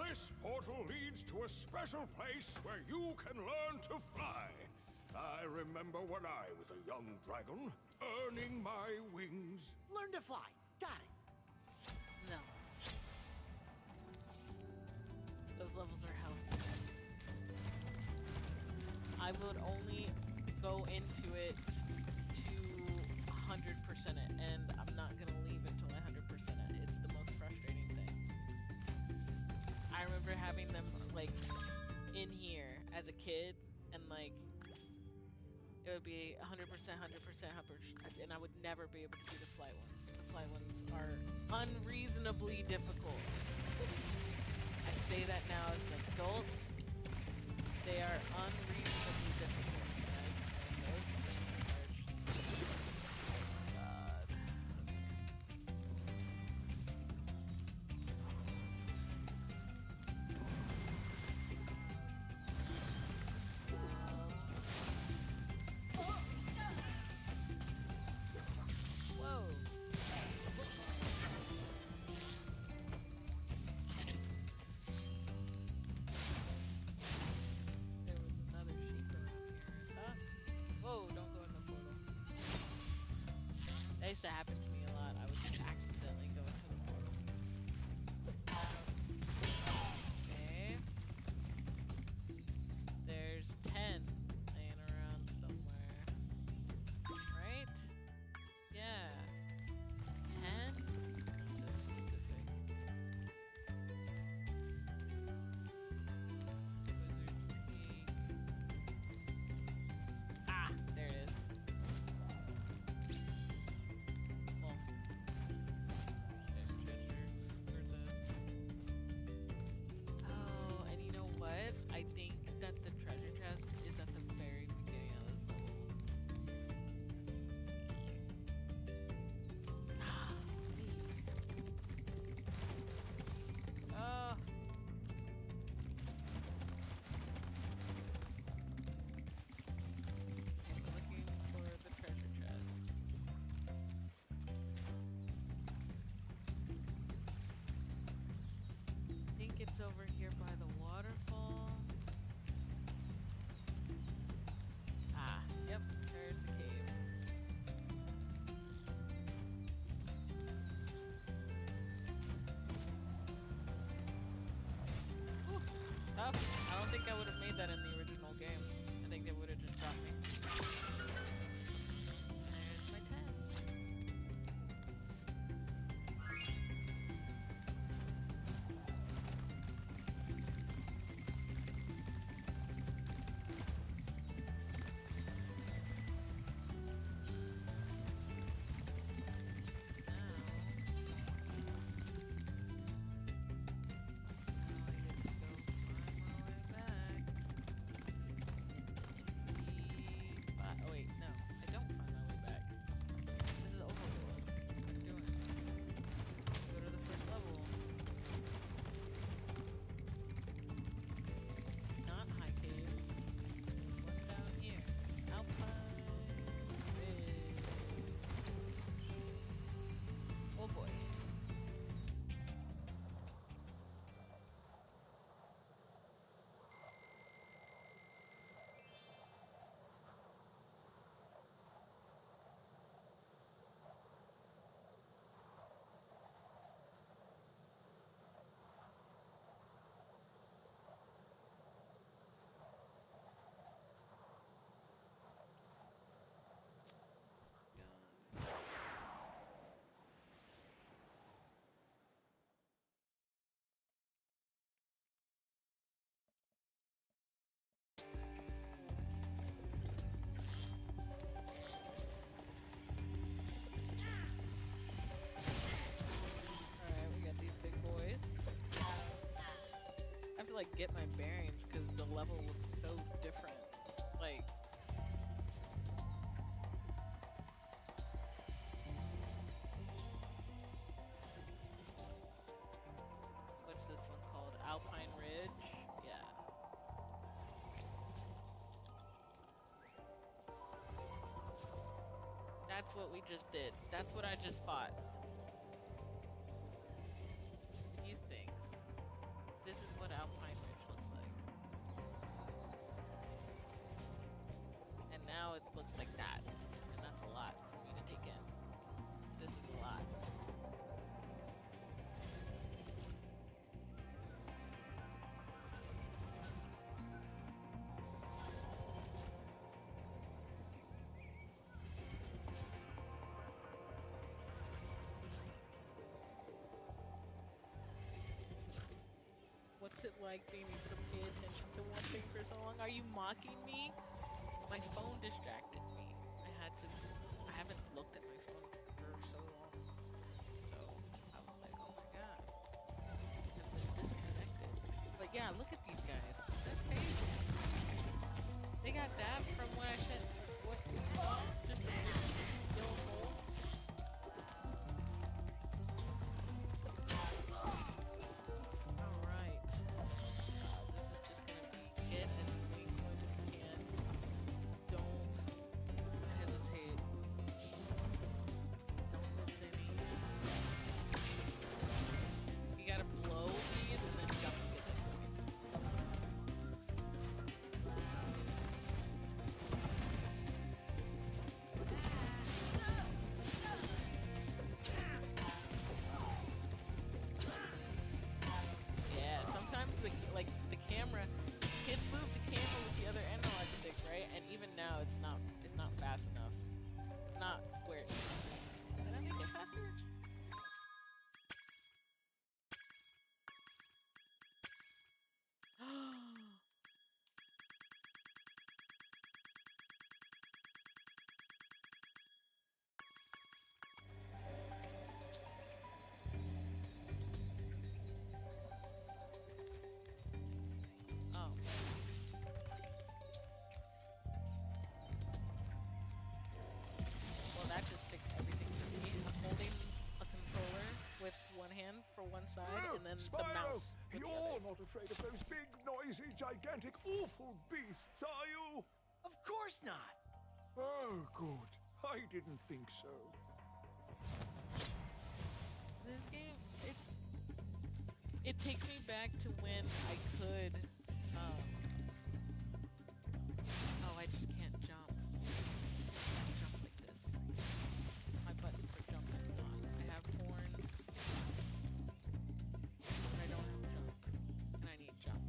[SPEAKER 3] This portal leads to a special place where you can learn to fly. I remember when I was a young dragon, earning my wings.
[SPEAKER 2] Learn to fly. Got it.
[SPEAKER 1] No. Those levels are hell. I would only go into it to 100% it, and I'm not gonna leave it till I 100% it. It's the most frustrating thing. I remember having them like in here as a kid, and like it would be 100%, 100%, and I would never be able to do the flight ones. The flight ones are unreasonably difficult. I say that now as an adult. They are unreasonably difficult. tough. I don't think I would have made that in the original game. I think they would have just dropped me. There's my test. Oh wait, no, I don't find my way back. This is overworld. What am I doing? Go to the first level. Not high caves. There's one down here. Alpine Ridge. Oh boy. Alright, we got these big boys. I have to like get my bearings because the level looks so different. Like, what's this one called? Alpine Ridge? Yeah. That's what we just did. That's what I just fought. These things. This is what Alpine Ridge looks like. And now it looks like that. And that's a lot for me to take in. This is a lot. What's it like being able to pay attention to one thing for so long? Are you mocking me? My phone distracted me. I haven't looked at my phone for so long. So I was like, oh my god. I've been disconnected. But yeah, look at these guys. That's crazy. They got that from what I said. What? Just a little hole. Alright. This is just gonna be get as many coins as you can. Don't hesitate. Don't miss any. You gotta blow these and then jump to get that coin. Yeah, sometimes the camera, you can move the camera with the other analog stick, right? And even now it's not fast enough. It's not where did I make it faster? Oh. Well, that just fixed everything for me. I'm holding a controller with one hand for one side and then the
[SPEAKER 3] Spyro,
[SPEAKER 1] mouse with the
[SPEAKER 3] you're
[SPEAKER 1] other.
[SPEAKER 3] not afraid of those big, noisy, gigantic, awful beasts, are you?
[SPEAKER 2] Of course not.
[SPEAKER 3] Oh, good. I didn't think so.
[SPEAKER 1] This game, it takes me back to when I could, oh, I just can't jump. Jump like this. My button for jump is gone. I have horns, but I don't have jump, and I need jump.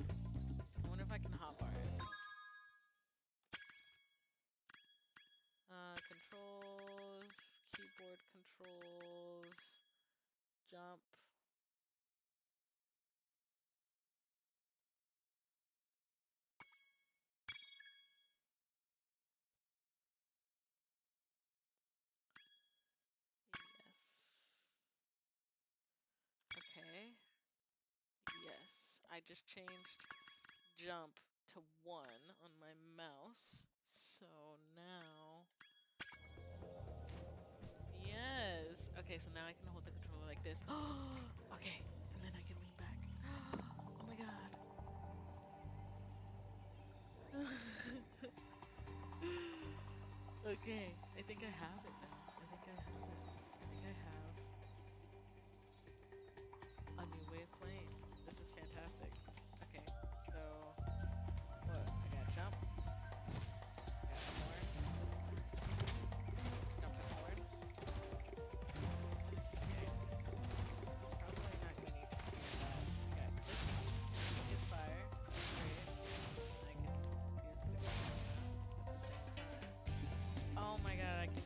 [SPEAKER 1] I just changed jump to 1 on my mouse. So now, yes. Okay, so now I can hold the controller like this. Okay, and then I can lean back. Oh my god. Okay, I think I have it now. I think I have it. I think I have a new way of playing. This is fantastic. Okay, so what? I got jump. I got horns. Jumping horns. Okay. Probably not gonna need to do that. Okay, this is fire. Great. I can use the camera at the same time. Oh my god, I can.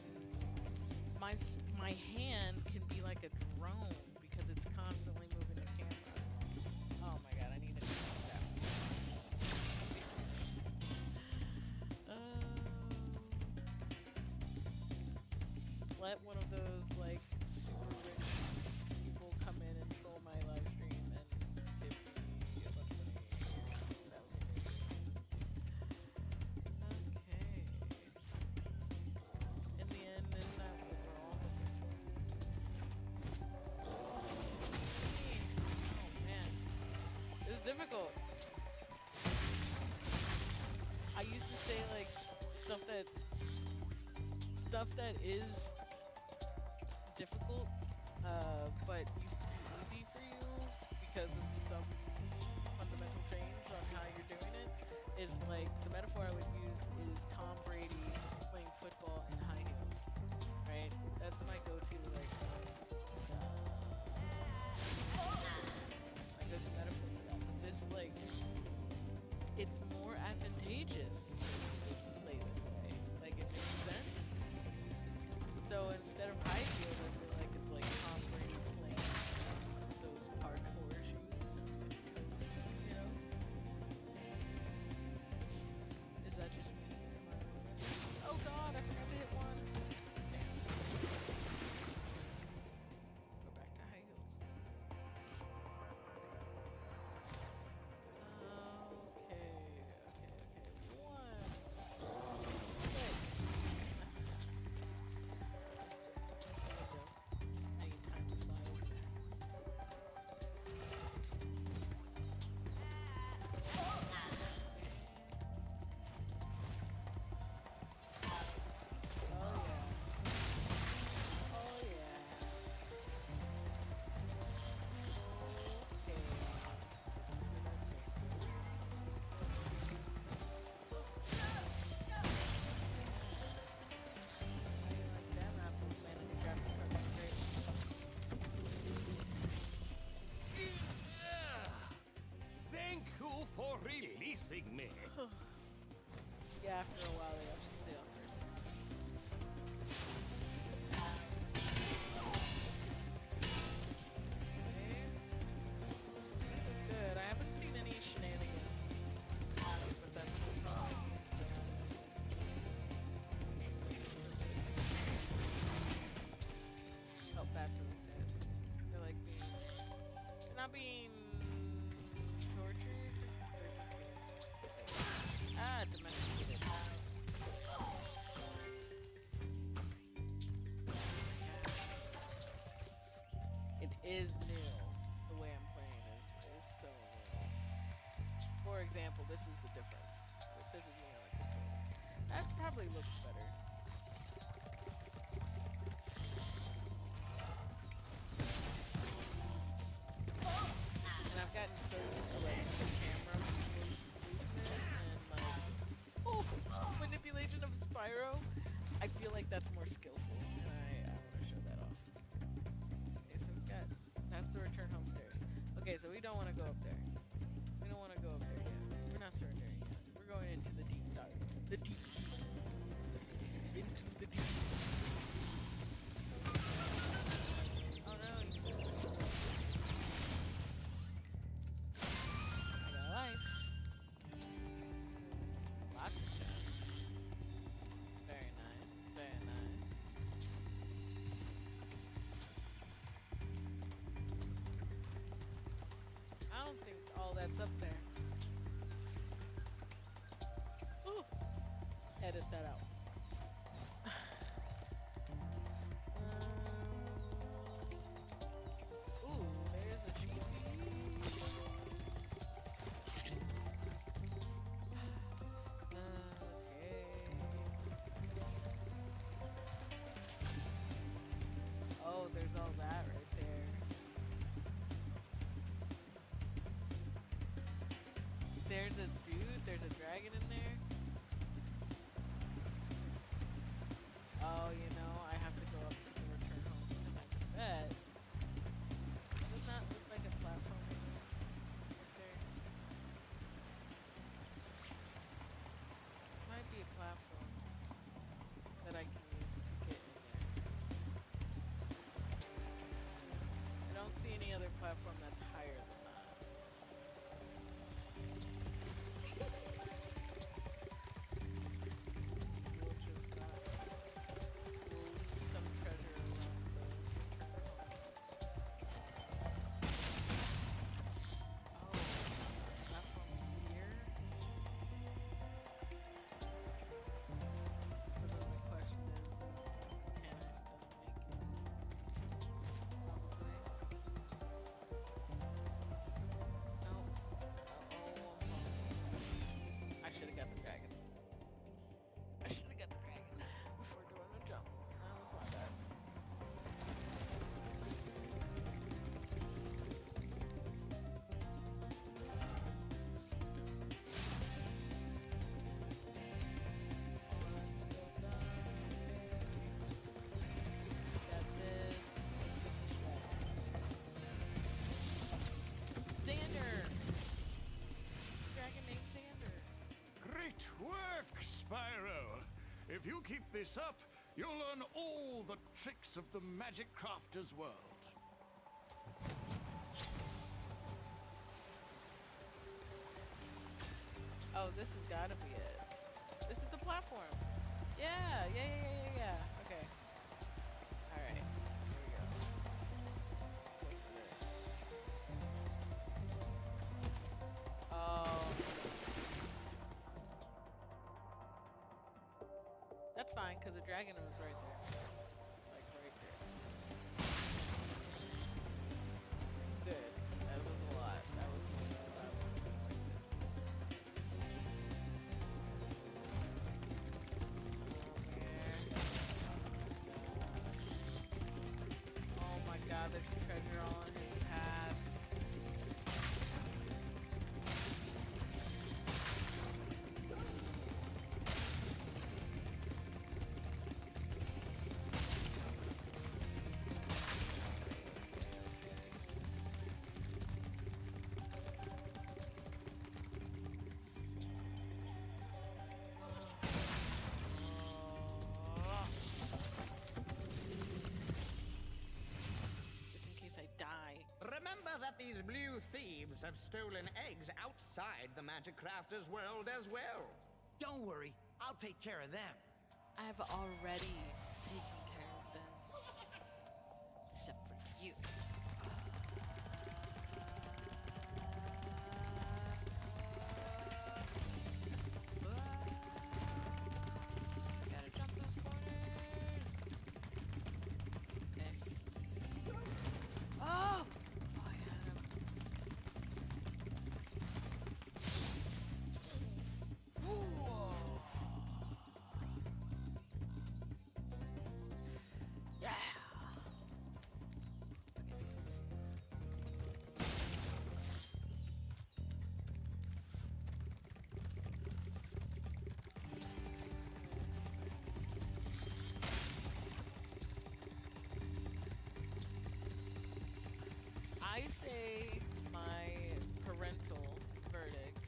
[SPEAKER 1] My hand can be like a drone because it's constantly moving the camera. Oh my god, I need to change that. Let one of those like super rich people come in and troll my live stream and give me a bunch of money. That would be great. Okay. In the end, isn't that what we're all hoping for? Oh man, this is difficult. I used to say like stuff that is difficult, but used to be easy for you because of some fundamental change on how you're doing it. Is like the metaphor I would use is Tom Brady playing football in high heels, right? That's my go-to like my go-to metaphor for that. But this like it's more advantageous if you play this way. Like it makes sense. So instead of high heels, I feel like it's like Tom Brady playing those parkour shoes. You know? Is that just me? Oh god, I forgot to hit one. Damn. Go back to high heels. Okay. One. Six. I need time to fly over there. Oh yeah. Oh yeah.
[SPEAKER 7] Thank you for releasing me.
[SPEAKER 1] Yeah, after a while they actually stay on first. Okay. This is good. I haven't seen any shenanigans. But that's probably means that felt bad for those guys. They're like they're not being tortured. They're just being domesticated. It is new. The way I'm playing is so new. For example, this is the difference. This is me on a controller. That probably looks better. And I've gotten so used to like the camera movement and like manipulation of Spyro. I feel like that's more skillful, and I want to show that off. Okay, so we've got that's the return home stairs. Okay, so we don't want to go up there. We don't want to go up there yet. We're not surrendering yet. We're going into the deep dark. The deep. Into the deep. Oh no, you still. I got life. Lots of chests. Very nice. Very nice. I don't all that's up there. Ooh. Edit that out. Ooh, there's a sheepy. Oh, there's all that right there. There's a dude, there's a dragon in there. Oh, you know, I have to go up to the return home. And I bet. Doesn't that look like a platform right there? Might be a platform that I can use to get in there. I don't see any other platform that's higher than that. We'll just not. We'll leave some treasure around the platform here. So the only question is can I still make it? Probably. Nope. I should have got the dragon. I should have got the dragon before doing the jump. That was my bad. All that's still done. Got this. Xander! Dragon named Xander.
[SPEAKER 3] Great work, Spyro. If you keep this up, you'll learn all the tricks of the Magic Crafter's world.
[SPEAKER 1] Oh, this has gotta be it. This is the platform. Yeah. Okay. Alright. Here we go. Go for this. Oh. That's fine, because the dragon was right there. Like, right there. Good. That was a lot. That was more than what I was expecting. Oh my god, there's treasure all on his path. Just in case I die.
[SPEAKER 6] Remember that these blue thieves have stolen eggs outside the Magic Crafter's world as well.
[SPEAKER 2] Don't worry, I'll take care of them.
[SPEAKER 1] I have already taken care of them. Except for you. Gotta jump those corners. Okay. Oh! Oh, I had him. Yeah! I say my parental verdict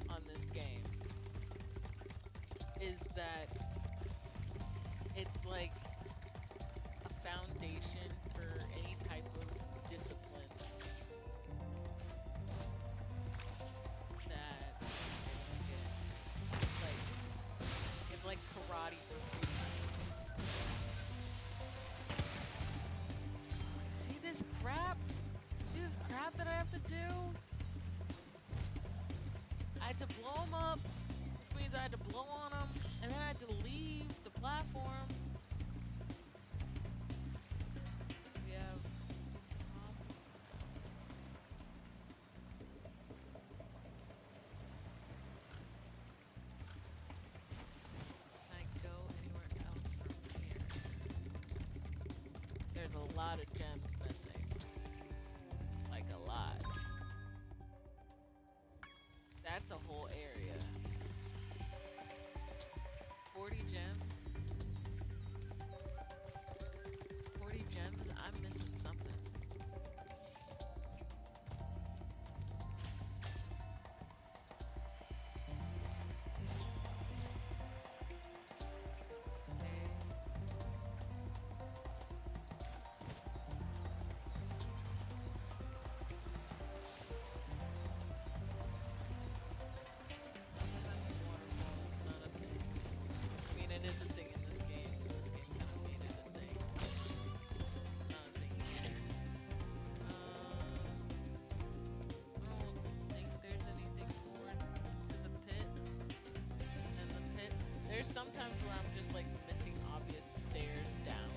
[SPEAKER 1] on this game is that it's like a foundation for any type of discipline that it's like karate for freestyles. See this crap? See this crap that I have to do? had to blow them up, which means I had to blow on them, and then I had to leave the platform. We have. Can I go anywhere else from here? There's a lot of gems missing. Like a lot. That's a whole area. 40 gems. 40 gems? I'm missing something. Okay. I mean, it is a thing in this game. This game kind of made it a thing. Not a thing yet. I don't think there's anything more to the pit than the pit. There's sometimes where I'm just like missing obvious stairs down,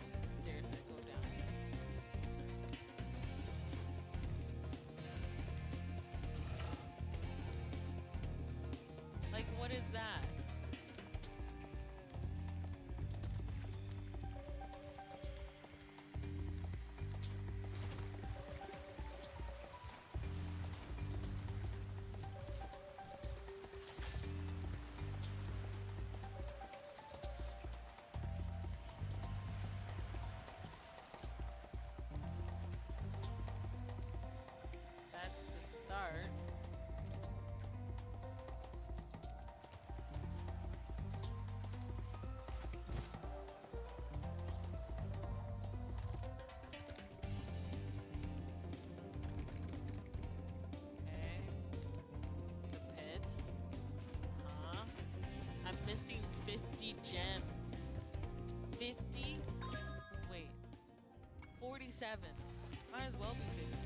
[SPEAKER 1] stairs that go down. Like, what is that? That's the start. Okay. The pits. Huh? I'm missing 50 gems. 50? Wait. 47. Might as well be 50.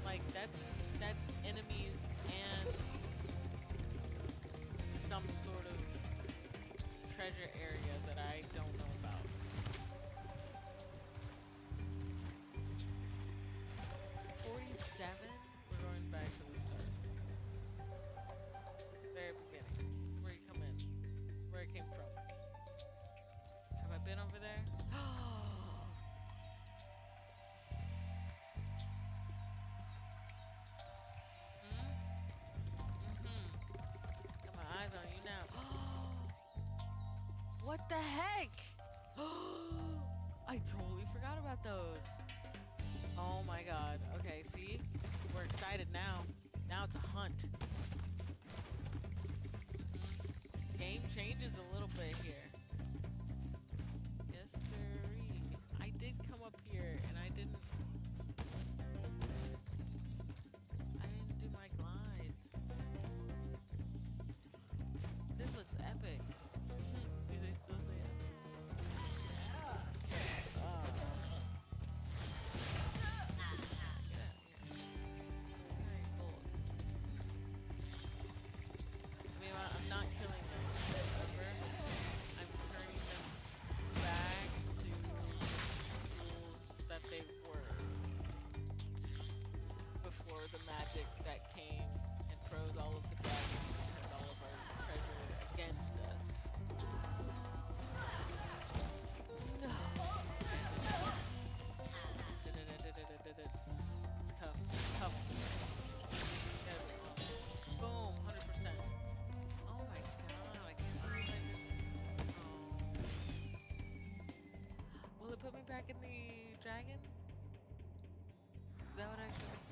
[SPEAKER 1] Like that's enemies and some sort of treasure area that I don't know about. We're going back to the start. Very beginning. Where you come in. Where it came from. Have I been over there? Got my eyes on you now. What the heck? I totally forgot about those. Oh my god. Okay, see? We're excited now. Now it's a hunt. Game changes a little bit here. Yes, sirree. I did come up here and I didn't do my glides. This looks epic. Do they still say epic? I'm not killing them ever. I'm turning them back to tools that they were before the magic that came and froze all of the dragons and turned all of our treasure against us. No. It's tough. It's tough. Boom, 100%. Oh my god, I can't believe I just... Oh. Will it put me back in the dragon? Is that what I should...